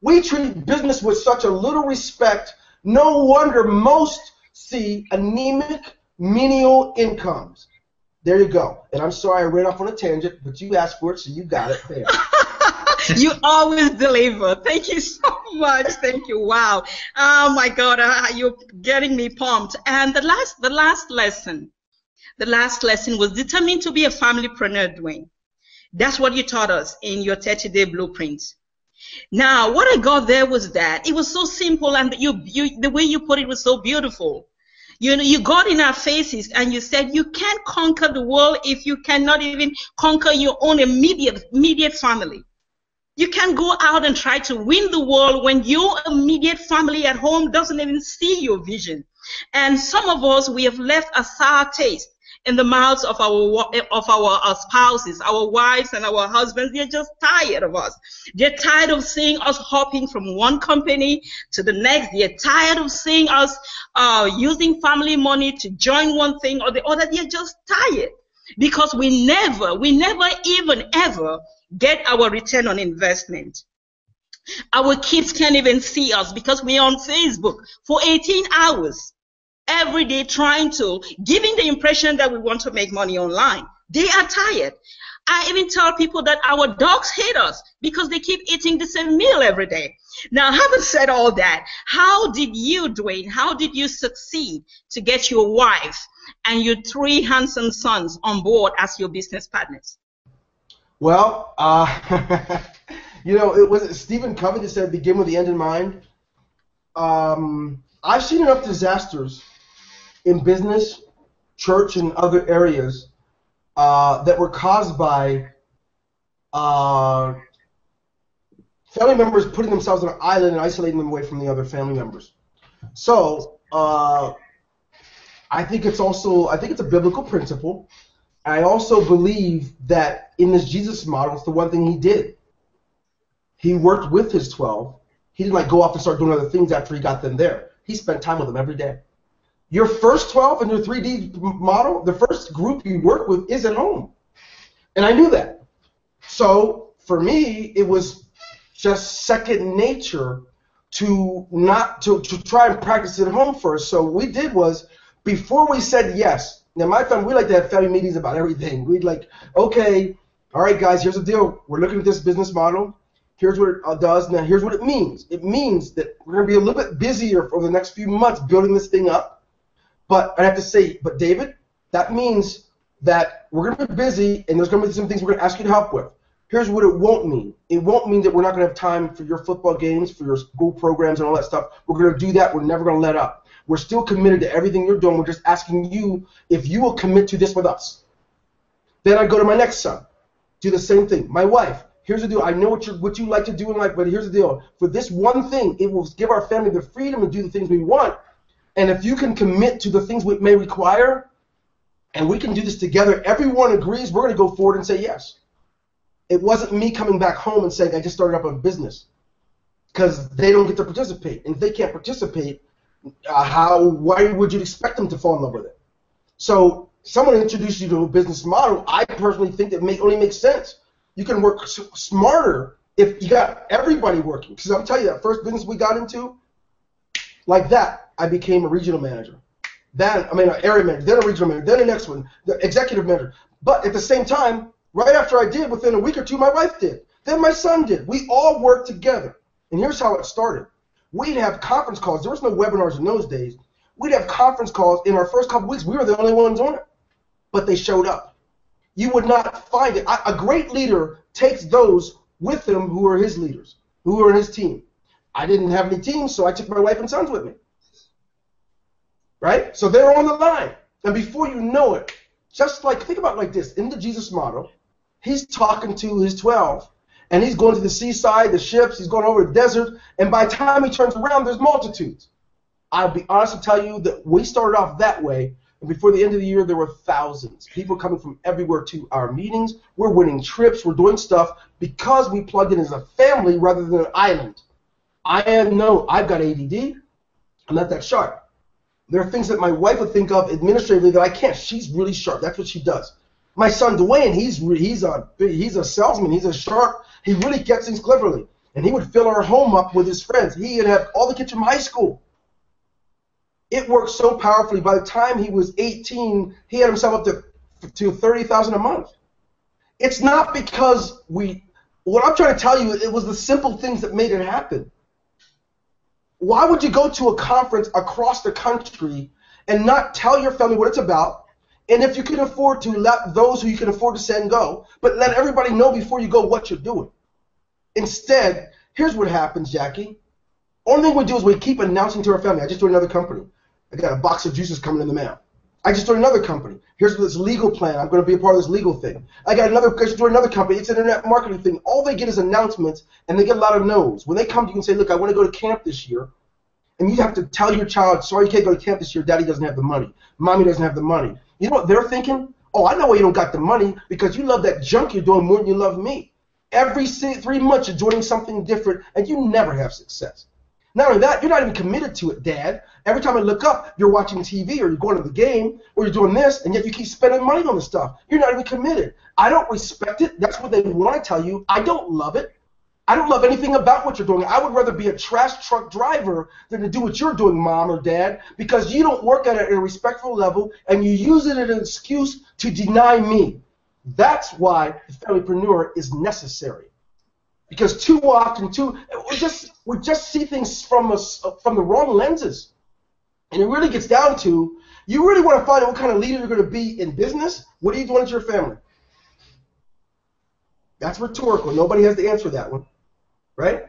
We treat business with such a little respect. No wonder most see anemic, menial incomes. There you go. And I'm sorry I ran off on a tangent, but you asked for it, so you got it there. You always deliver. Thank you so much. Thank you. Wow. Oh my God, you're getting me pumped. And the last lesson was determined to be a familypreneur, Dwayne. That's what you taught us in your 30-day blueprint. Now, what I got there was that it was so simple, and the way you put it was so beautiful. You know, you got in our faces and you said you can't conquer the world if you cannot even conquer your own immediate family. You can't go out and try to win the world when your immediate family at home doesn't even see your vision. And some of us, we have left a sour taste in the mouths of our spouses, our wives and our husbands. They're just tired of us. They're tired of seeing us hopping from one company to the next. They're tired of seeing us using family money to join one thing or the other. They're just tired because we never even ever get our return on investment. Our kids can't even see us because we're on Facebook for 18 hours. Every day giving the impression that we want to make money online. They are tired. I even tell people that our dogs hate us because they keep eating the same meal every day. Now, having said all that, how did you, Dwayne, how did you succeed to get your wife and your 3 handsome sons on board as your business partners? Well, it was Stephen Covey that said, begin with the end in mind. I've seen enough disasters in business, church, and other areas that were caused by family members putting themselves on an island and isolating them away from the other family members. So I think it's a biblical principle. I also believe that in this Jesus model, it's the one thing he did. He worked with his 12. He didn't go off and start doing other things after he got them there. He spent time with them every day. Your first 12 in your 3D model, the first group you work with is at home. And I knew that. So for me, it was just second nature to try and practice at home first. So what we did was, before we said yes, now my family, we like to have family meetings about everything. We'd okay, all right guys, here's the deal. We're looking at this business model. Here's what it does. Now here's what it means. It means that we're going to be a little bit busier for the next few months building this thing up. But I have to say, David, that means that we're going to be busy and there's going to be some things we're going to ask you to help with. Here's what it won't mean. It won't mean that we're not going to have time for your football games, for your school programs and all that stuff. We're going to do that. We're never going to let up. We're still committed to everything you're doing. We're just asking you if you will commit to this with us. Then I go to my next son. Do the same thing. My wife. Here's the deal. I know what you like to do in life, but here's the deal. For this one thing, it will give our family the freedom to do the things we want. And if you can commit to the things we may require, and we can do this together, everyone agrees, we're going to go forward and say yes. It wasn't me coming back home and saying, I just started up a business. Because they don't get to participate. And if they can't participate, why would you expect them to fall in love with it? So someone introduced you to a business model. I personally think that only makes sense. You can work smarter if you got everybody working. Because I'll tell you, that first business we got into, like that, I became a regional manager. Then, an area manager, then a regional manager, then the next one, the executive manager. But at the same time, right after I did, within a week or two, my wife did. Then my son did. We all worked together. And here's how it started. We'd have conference calls. There was no webinars in those days. We'd have conference calls. In our first couple weeks, we were the only ones on it. But they showed up. You would not find it. A great leader takes those with him who are his leaders, who are in his team. I didn't have any team, so I took my wife and sons with me. Right? So they're on the line. And before you know it, think about it like this. In the Jesus model, he's talking to his 12, and he's going to the seaside, the ships, he's going over the desert, and by the time he turns around, there's multitudes. I'll be honest to tell you that we started off that way, and before the end of the year, there were thousands. People coming from everywhere to our meetings. We're winning trips. We're doing stuff because we plugged in as a family rather than an island. I've got ADD. I'm not that sharp. There are things that my wife would think of administratively that I can't. She's really sharp. That's what she does. My son Dwayne, he's a salesman. He's a sharp. He really gets things cleverly. And he would fill our home up with his friends. He would have all the kids from high school. It worked so powerfully. By the time he was 18, he had himself up to $30,000 a month. It's not because what I'm trying to tell you, it was the simple things that made it happen. Why would you go to a conference across the country and not tell your family what it's about? And if you can afford to, let those who you can afford to send go, but let everybody know before you go what you're doing. Instead, here's what happens, Jackie. Only thing we do is we keep announcing to our family, I just joined another company. I got a box of juices coming in the mail. I just joined another company. Here's this legal plan. I'm going to be a part of this legal thing. I just joined another company. It's an internet marketing thing. All they get is announcements, and they get a lot of no's. When they come to you and say, look, I want to go to camp this year, and you have to tell your child, sorry, you can't go to camp this year. Daddy doesn't have the money. Mommy doesn't have the money. You know what they're thinking? Oh, I know why you don't got the money, because you love that junk you're doing more than you love me. Every 3 months you're joining something different, and you never have success. Not only that, you're not even committed to it, Dad. Every time I look up, you're watching TV, or you're going to the game, or you're doing this, and yet you keep spending money on the stuff. You're not even committed. I don't respect it. That's what they want to tell you. I don't love it. I don't love anything about what you're doing. I would rather be a trash truck driver than to do what you're doing, Mom or Dad, because you don't work at it at a respectful level, and you use it as an excuse to deny me. That's why the familypreneur is necessary. Because too often, we just see things from the wrong lenses. And it really gets down to, you really want to find out what kind of leader you're going to be in business. What are you doing at your family? That's rhetorical. Nobody has the answer to that one, right?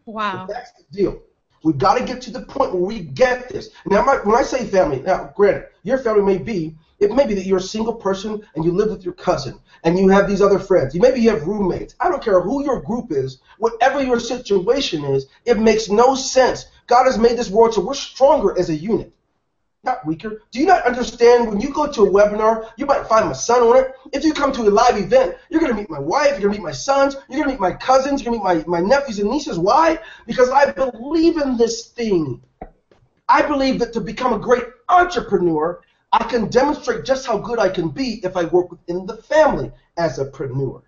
Wow. But that's the deal. We've got to get to the point where we get this. Now, when I say family, now, granted, your family may be that you're a single person and you live with your cousin and you have these other friends. Maybe you have roommates. I don't care who your group is, whatever your situation is, it makes no sense. God has made this world so we're stronger as a unit, not weaker. Do you not understand when you go to a webinar, you might find my son on it. If you come to a live event, you're going to meet my wife, you're going to meet my sons, you're going to meet my cousins, you're going to meet my nephews and nieces. Why? Because I believe in this thing. I believe that to become a great entrepreneur, I can demonstrate just how good I can be if I work within the family as a preneur.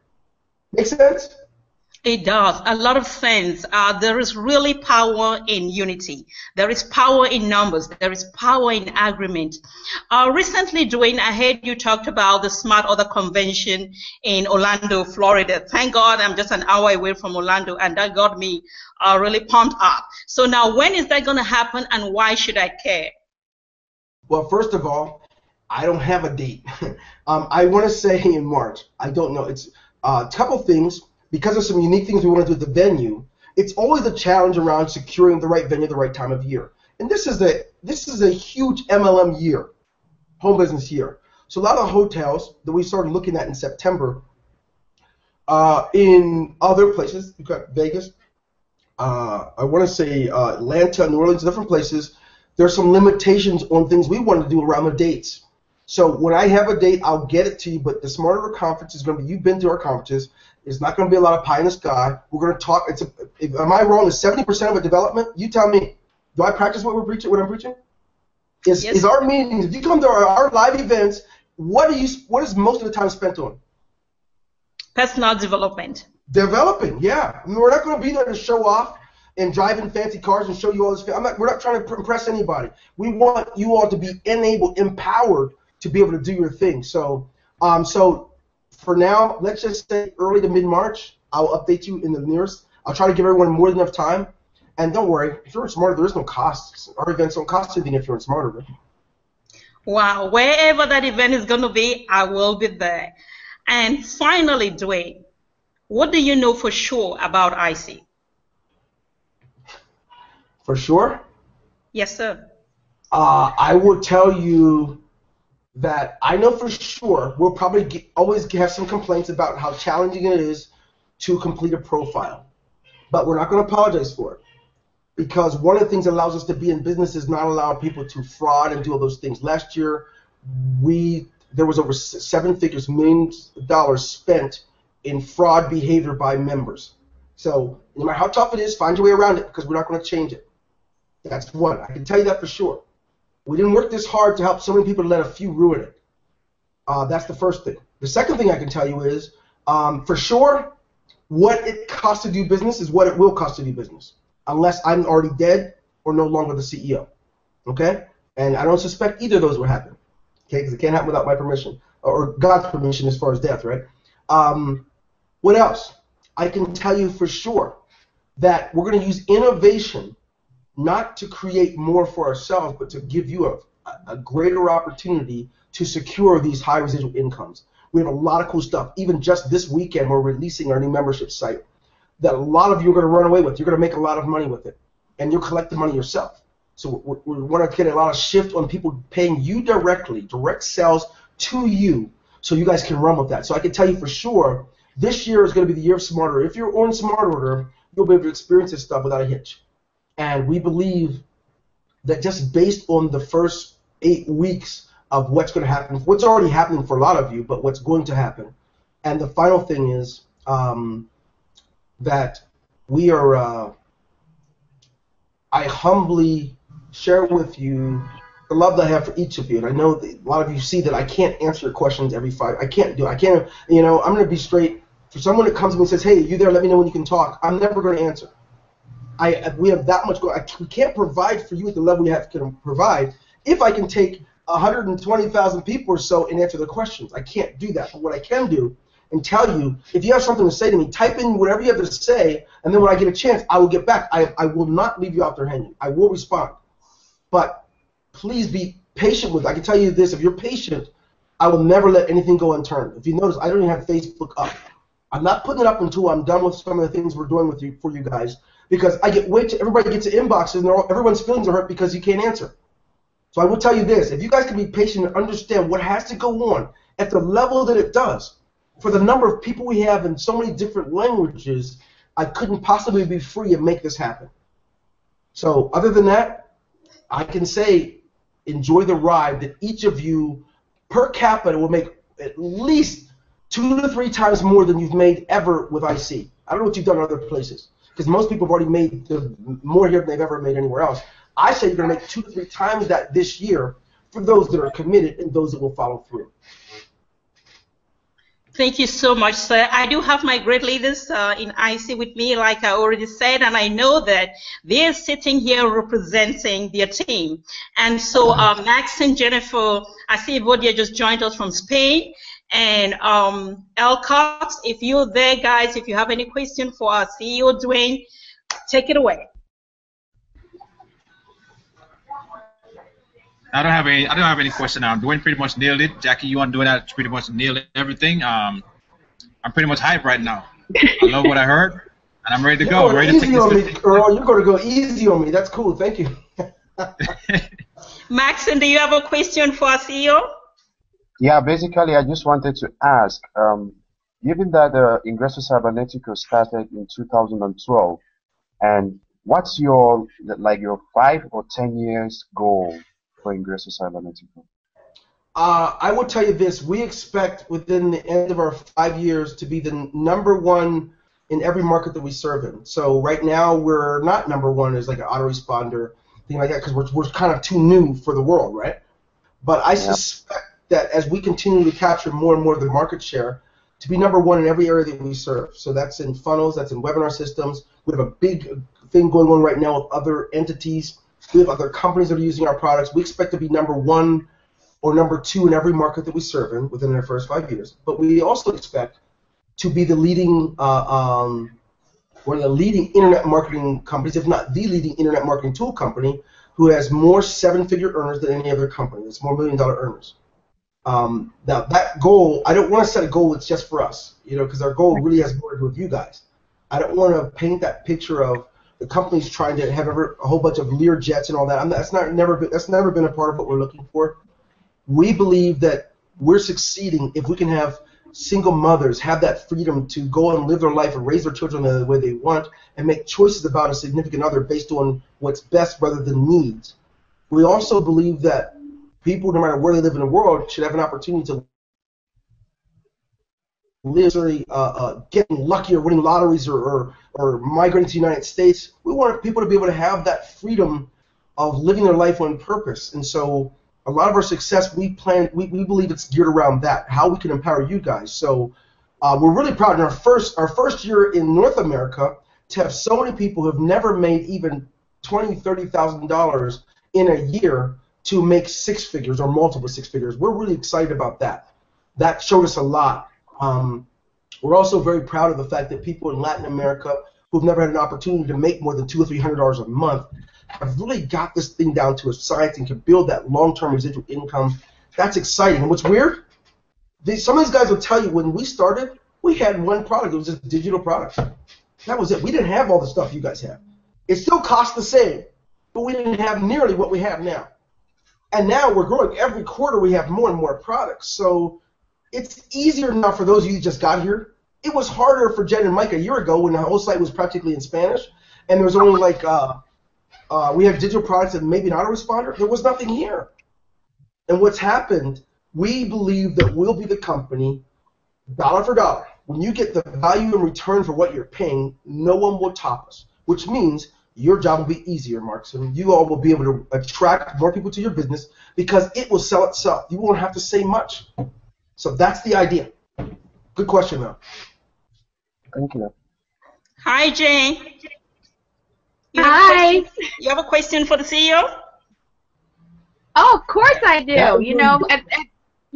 Make sense? It does. A lot of sense. There is really power in unity. There is power in numbers. There is power in agreement. Recently, Dwayne, I heard you talked about the Smart Order Convention in Orlando, Florida. Thank God I'm just an hour away from Orlando, and that got me really pumped up. So now, when is that going to happen, and why should I care? Well, first of all, I don't have a date. I want to say in March. I don't know. It's a couple things. Because of some unique things we want to do at the venue, it's always a challenge around securing the right venue at the right time of year. And this is a huge MLM year, home business year. So a lot of the hotels that we started looking at in September, in other places, you've got Vegas, I want to say Atlanta, New Orleans, different places, there's some limitations on things we want to do around the dates. So when I have a date, I'll get it to you, but the Smart Order Conference is going to be, you've been to our conferences, it's not going to be a lot of pie in the sky. We're going to talk, am I wrong, is 70% of it development? You tell me, do I practice what I'm preaching? Is our meetings, if you come to our live events, what is most of the time spent on? Personal development. Developing, yeah. I mean, we're not going to be there to show off and drive in fancy cars and show you all this. We're not trying to impress anybody. We want you all to be enabled, empowered to be able to do your thing. So for now, let's just say early to mid-March, I'll update you in the nearest. I'll try to give everyone more than enough time. And don't worry, if you're in Smart Order, there is no cost. Our events don't cost anything if you're in Smart Order. Wow, wherever that event is going to be, I will be there. And finally, Dwayne, what do you know for sure about IC? For sure? Yes, sir. I will tell you that I know for sure we'll probably always have some complaints about how challenging it is to complete a profile. But we're not going to apologize for it. Because one of the things that allows us to be in business is not allowing people to fraud and do all those things. Last year, there was over $7 figures, millions of dollars spent in fraud behavior by members. So no matter how tough it is, find your way around it because we're not going to change it. That's one. I can tell you that for sure. We didn't work this hard to help so many people to let a few ruin it. That's the first thing. The second thing I can tell you is, for sure, what it costs to do business is what it will cost to do business, unless I'm already dead or no longer the CEO. Okay? And I don't suspect either of those will happen. Okay? Because it can't happen without my permission or God's permission as far as death, right? What else? I can tell you for sure that we're going to use innovation not to create more for ourselves, but to give you a greater opportunity to secure these high residual incomes. We have a lot of cool stuff. Even just this weekend, we're releasing our new membership site that a lot of you are going to run away with. You're going to make a lot of money with it, and you'll collect the money yourself. So we want to get a lot of shift on people paying you directly, direct sales to you, so you guys can run with that. So I can tell you for sure, this year is going to be the year of Smart Order. If you're on Smart Order, you'll be able to experience this stuff without a hitch. And we believe that just based on the first 8 weeks of what's going to happen, what's already happening for a lot of you, but what's going to happen. And the final thing is that we are, I humbly share with you the love that I have for each of you. And I know that a lot of you see that I can't answer your questions every 5. I can't do it. I can't, I'm going to be straight. For someone that comes to me and says, hey, you there, let me know when you can talk, I'm never going to answer. We have that much going. We can't provide for you at the level we have to provide. If I can take 120,000 people or so and answer their questions. I can't do that. But what I can do and tell you, if you have something to say to me, type in whatever you have to say, and then when I get a chance, I will get back. I will not leave you out there hanging. I will respond. But please be patient with it. I can tell you this, if you're patient, I will never let anything go unturned. If you notice, I don't even have Facebook up. I'm not putting it up until I'm done with some of the things we're doing with you for you guys, because I get everybody gets inboxes and everyone's feelings are hurt because you can't answer. So I will tell you this, if you guys can be patient and understand what has to go on at the level that it does, for the number of people we have in so many different languages, I couldn't possibly be free and make this happen. So other than that, I can say enjoy the ride that each of you per capita will make at least 2 to 3 times more than you've made ever with IC. I don't know what you've done in other places, because most people have already made more here than they've ever made anywhere else. I say you're going to make 2 to 3 times that this year for those that are committed and those that will follow through. Thank you so much, sir. I do have my great leaders in IC with me, like I already said, and I know that they're sitting here representing their team. And so Max and Jennifer, I see Vodia just joined us from Spain. And L. Cox, if you're there, guys, if you have any question for our CEO, Dwayne, take it away. I don't have any question now. Dwayne pretty much nailed it. Jackie, you on doing that? Pretty much nailed everything. I'm pretty much hyped right now. I love what I heard, and I'm ready to go. Ready to take this. Earl, you're going to go easy on me. That's cool. Thank you. Maxon, do you have a question for our CEO? Yeah, basically, I just wanted to ask, given that Ingresocybernetico started in 2012, and what's your 5 or 10 years goal for Ingresocybernetico? I will tell you this. We expect within the end of our 5 years to be the #1 in every market that we serve in. So right now we're not #1 as like an autoresponder, thing like that, because we're kind of too new for the world, right? But I suspect that as we continue to capture more and more of the market share, to be #1 in every area that we serve. So that's in funnels, that's in webinar systems. We have a big thing going on right now with other entities. We have other companies that are using our products. We expect to be #1 or #2 in every market that we serve in within our first 5 years. But we also expect to be the leading, one of the leading internet marketing companies, if not the leading internet marketing tool company, who has more 7-figure earners than any other company. It's more $1 million earners. Now that goal, I don't want to set a goal that's just for us, because our goal really has more to do with you guys. I don't want to paint that picture of the company's trying to have a whole bunch of Lear jets and all that. That's never been a part of what we're looking for. We believe that we're succeeding if we can have single mothers have that freedom to go and live their life and raise their children the way they want and make choices about a significant other based on what's best rather than needs. We also believe that people, no matter where they live in the world, should have an opportunity to live, getting lucky or winning lotteries or migrating to the United States. We want people to be able to have that freedom of living their life on purpose. And so a lot of our success, we believe it's geared around that, how we can empower you guys. So we're really proud in our first year in North America to have so many people who have never made even $20,000, $30,000 in a year to make 6 figures or multiple 6 figures. We're really excited about that. That showed us a lot. We're also very proud of the fact that people in Latin America who've never had an opportunity to make more than $200 or $300 a month have really got this thing down to a science and can build that long-term residual income. That's exciting. And what's weird, some of these guys will tell you when we started, we had one product. It was just digital products. That was it. We didn't have all the stuff you guys have. It still cost the same, but we didn't have nearly what we have now. And now we're growing. Every quarter we have more and more products. So it's easier now for those of you who just got here. It was harder for Jen and Mike a year ago when the whole site was practically in Spanish, and there was only like we have digital products and maybe an autoresponder. There was nothing here. And what's happened, we believe that we'll be the company, dollar for dollar. When you get the value in return for what you're paying, no one will top us, which means your job will be easier, Mark. So you all will be able to attract more people to your business because it will sell itself. You won't have to say much. So that's the idea. Good question, though. Thank you. Hi, Jane. Hi. You have a question for the CEO? Oh, of course I do. That You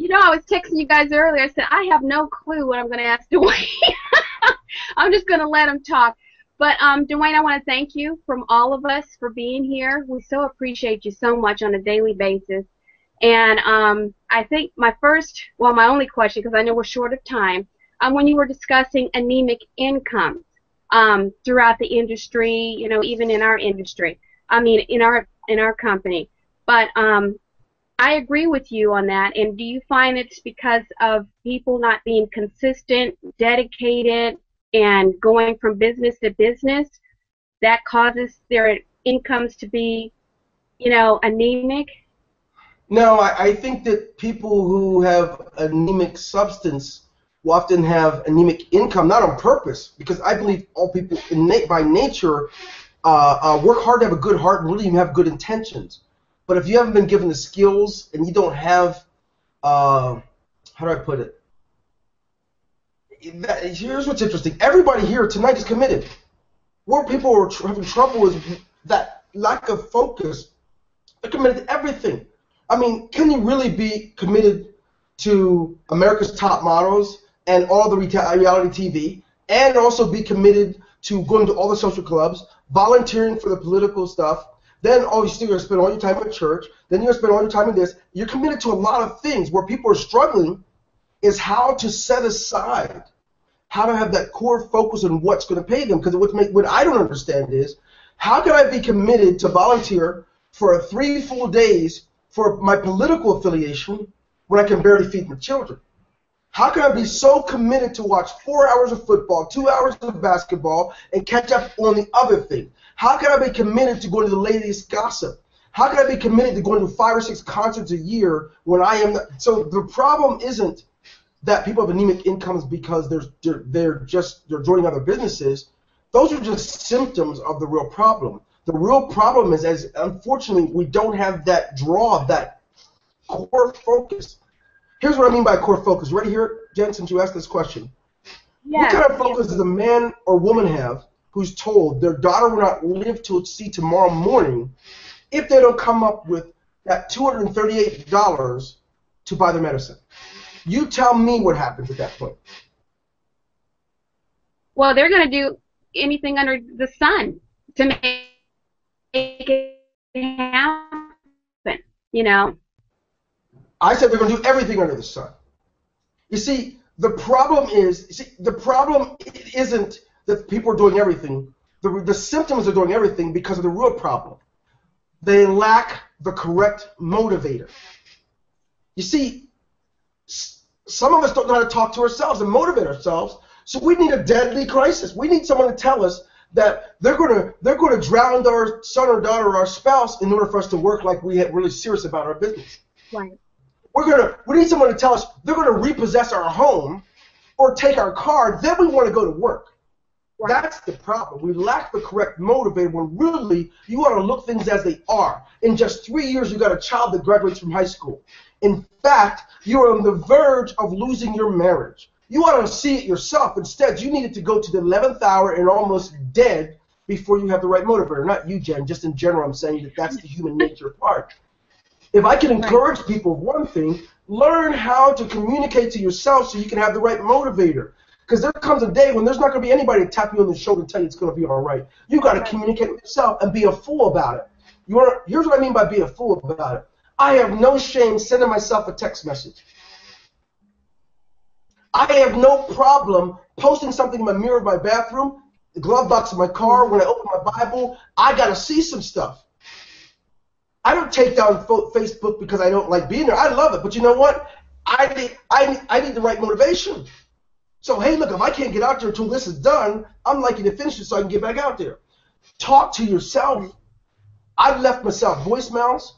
know, I was texting you guys earlier. I said I have no clue what I'm going to ask Dwayne. I'm just going to let him talk. But Dwayne, I want to thank you from all of us for being here. We so appreciate you so much on a daily basis. And I think my only question, because I know we're short of time, when you were discussing anemic income throughout the industry, you know, even in our industry, I mean, in our company. But I agree with you on that. And do you find it's because of people not being consistent, dedicated, and going from business to business that causes their incomes to be, you know, anemic? No, I think that people who have anemic substance will often have anemic income, not on purpose, because I believe all people by nature work hard to have a good heart and really even have good intentions. But if you haven't been given the skills and you don't have, how do I put it? Here's what's interesting. Everybody here tonight is committed. Where people are having trouble is that lack of focus. They're committed to everything. I mean, can you really be committed to America's Top Models and all the reality TV, and also be committed to going to all the social clubs, volunteering for the political stuff? Then you're going to spend all your time at church. Then you're going to spend all your time in this. You're committed to a lot of things. Where people are struggling is how to set aside, how to have that core focus on what's going to pay them. Because what I don't understand is, how can I be committed to volunteer for 3 full days for my political affiliation when I can barely feed my children? How can I be so committed to watch 4 hours of football, 2 hours of basketball, and catch up on the other thing? How can I be committed to going to the latest gossip? How can I be committed to going to 5 or 6 concerts a year when I am not? So the problem isn't that people have anemic incomes because they're joining other businesses. Those are just symptoms of the real problem. The real problem is, as unfortunately, we don't have that that core focus. Here's what I mean by core focus. Ready here, Jen, since you asked this question. Yes. What kind of focus does a man or woman have who's told their daughter will not live to see tomorrow morning if they don't come up with that $238 to buy their medicine? You tell me what happens at that point. Well, they're going to do anything under the sun to make it happen, you know. I said they're going to do everything under the sun. You see, the problem isn't that people are doing everything. The symptoms are doing everything because of the real problem. They lack the correct motivator. You see, some of us don't know how to talk to ourselves and motivate ourselves, so we need a deadly crisis. We need someone to tell us that they're going to drown our son or daughter or our spouse in order for us to work like we get really serious about our business. Right. We need someone to tell us they're going to repossess our home or take our car, then we want to go to work. Right. That's the problem. We lack the correct motivator when really you want to look things as they are. In just 3 years, you got a child that graduates from high school. In fact, you're on the verge of losing your marriage. You want to see it yourself. Instead, you needed to go to the 11th hour and almost dead before you have the right motivator. Not you, Jen. Just in general, I'm saying that that's the human nature part. If I can encourage people with one thing, learn how to communicate to yourself so you can have the right motivator. Because there comes a day when there's not going to be anybody to tap you on the shoulder and tell you it's going to be all right. You got to communicate with yourself and be a fool about it. Here's what I mean by be a fool about it. I have no shame sending myself a text message. I have no problem posting something in my mirror of my bathroom, the glove box of my car, when I open my Bible. I got to see some stuff. I don't take down Facebook because I don't like being there. I love it. But you know what? I need the right motivation. So, hey, look, if I can't get out there until this is done, I'm likely to finish it so I can get back out there. Talk to yourself. I've left myself voicemails.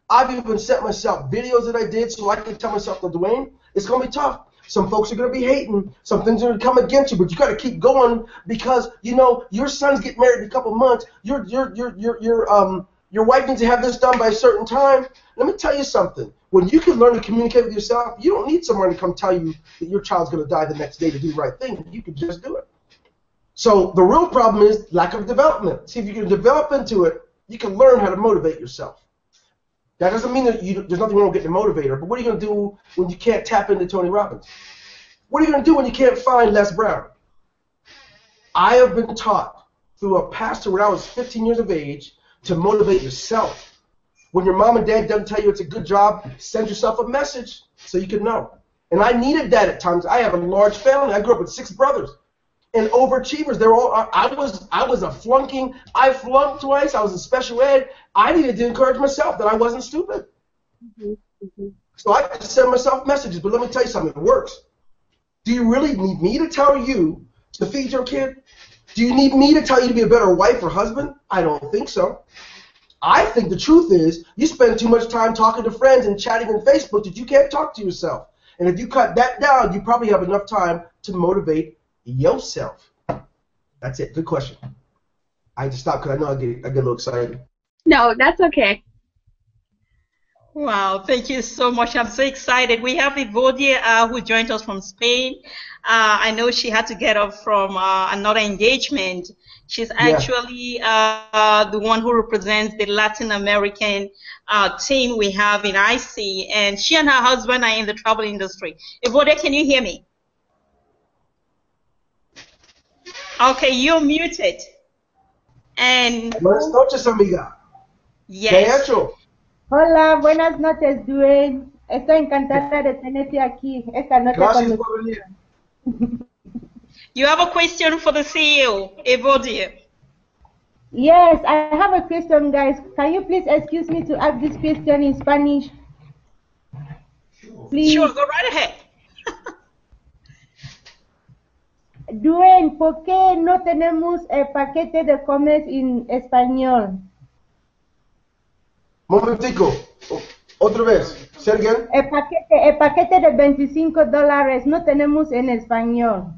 I've even sent myself videos that I did so I can tell myself, no, Dwayne, it's going to be tough. Some folks are going to be hating. Some things are going to come against you, but you got to keep going because, you know, your son's getting married in a couple months. Your wife needs to have this done by a certain time. Let me tell you something. When you can learn to communicate with yourself, you don't need someone to come tell you that your child's going to die the next day to do the right thing. You can just do it. So the real problem is lack of development. See, if you can develop into it, you can learn how to motivate yourself. That doesn't mean that there's nothing wrong with getting a motivator, but what are you going to do when you can't tap into Tony Robbins? What are you going to do when you can't find Les Brown? I have been taught through a pastor when I was 15 years of age to motivate yourself. When your mom and dad doesn't tell you it's a good job, send yourself a message so you can know. And I needed that at times. I have a large family. I grew up with 6 brothers. And overachievers, they're all. I was a flunking. I flunked twice. I was in special ed. I needed to encourage myself that I wasn't stupid. So I just send myself messages. But let me tell you something. It works. Do you really need me to tell you to feed your kid? Do you need me to tell you to be a better wife or husband? I don't think so. I think the truth is you spend too much time talking to friends and chatting on Facebook that you can't talk to yourself. And if you cut that down, you probably have enough time to motivate yourself. That's it. Good question. I had to stop because I know I get a little excited. No, that's okay. Wow, thank you so much. I'm so excited. We have Evodia who joined us from Spain. I know she had to get up from another engagement. She's actually the one who represents the Latin American team we have in IC, and she and her husband are in the travel industry. Evodia, can you hear me? Okay, you're muted. And Buenas noches, amiga. yes. Hola, buenas noches, Dwayne. Estoy encantada de tenerte aquí esta noche con nosotros. You have a question for the CEO, Evodia. Yes, I have a question, guys. Can you please excuse me to ask this question in Spanish? Please. Sure, go right ahead. Dwayne, ¿por qué no tenemos el paquete de comes en español? Momentico. Otra vez. Say it again. El paquete de $25 no tenemos en español.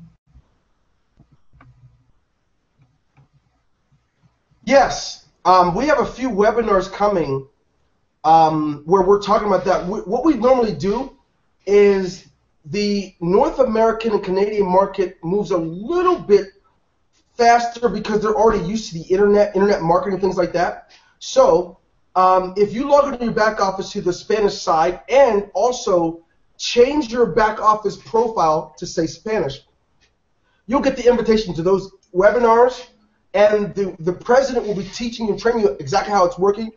Yes. We have a few webinars coming where we're talking about that. What we normally do is the North American and Canadian market moves a little bit faster because they're already used to the internet marketing, things like that. So if you log into your back office to the Spanish side and also change your back office profile to say Spanish, you'll get the invitation to those webinars, and the president will be teaching and training you exactly how it's working.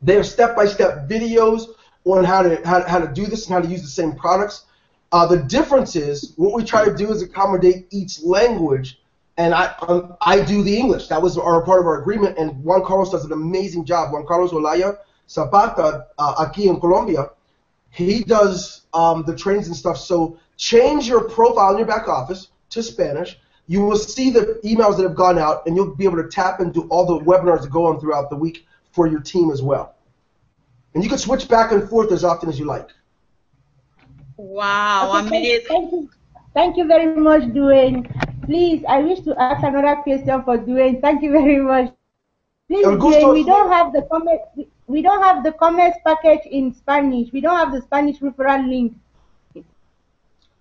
They have step-by-step videos on how to do this and how to use the same products. The difference is what we try to do is accommodate each language, and I do the English. That was part of our agreement, and Juan Carlos does an amazing job. Juan Carlos Olaya Zapata, aquí in Colombia, he does the trainings and stuff. So change your profile in your back office to Spanish. You will see the emails that have gone out, and you'll be able to tap into all the webinars that go on throughout the week for your team as well. And you can switch back and forth as often as you like. Wow, Okay, amazing. thank you very much, Dwayne. Please, I wish to ask another question for Dwayne. Thank you very much. Please, Dwayne, we don't have the commerce package in Spanish. We don't have the Spanish referral link.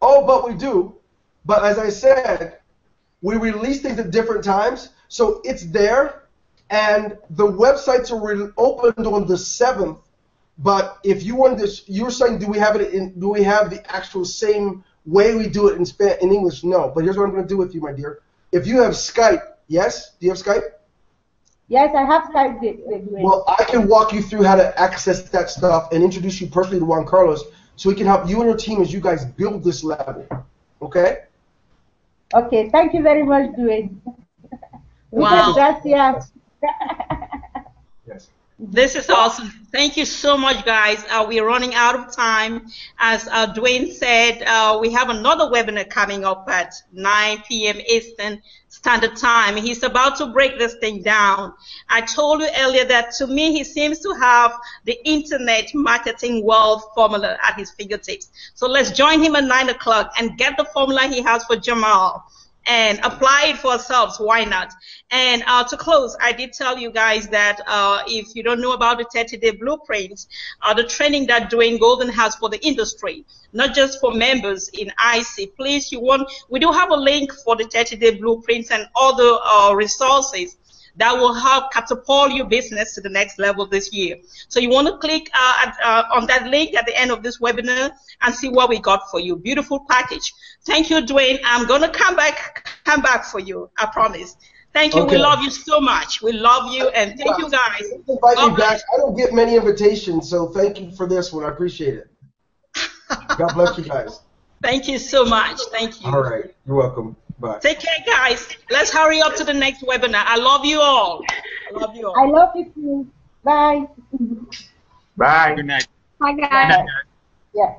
Oh, but we do. But as I said, we release things at different times, so it's there, and the websites are opened on the 7th. But if you wanted to, you were saying, do we have the actual same way we do it in English? No. But here's what I'm going to do with you, my dear. If you have Skype, yes? Do you have Skype? Yes, I have Skype with Dwayne. Well, I can walk you through how to access that stuff and introduce you personally to Juan Carlos, so he can help you and your team as you guys build this level. Okay? Okay, thank you very much, Dwayne. Wow. Gracias. Yes. This is awesome. Thank you so much, guys. We're running out of time. As Dwayne said, we have another webinar coming up at 9 p.m. Eastern Standard Time. He's about to break this thing down. I told you earlier that to me, he seems to have the internet marketing world formula at his fingertips. So let's join him at 9 o'clock and get the formula he has for Jamal and apply it for ourselves. Why not? And to close, I did tell you guys that if you don't know about the 30-day blueprint, the training that Dwayne Golden has for the industry, not just for members in IC, please, we do have a link for the 30-day blueprints and other resources that will help catapult your business to the next level this year. So you want to click on that link at the end of this webinar and see what we got for you. Beautiful package. Thank you, Dwayne. I'm going to come back for you. I promise. Thank you. Okay. We love you so much. We love you, and thank you, guys. Invite me back. I don't get many invitations, so thank you for this one. I appreciate it. God bless you guys. Thank you so much. Thank you. All right. You're welcome. Bye. Take care, guys. Let's hurry up to the next webinar. I love you all. I love you all. I love you too. Bye. Bye. Good night. Bye, guys. Yeah.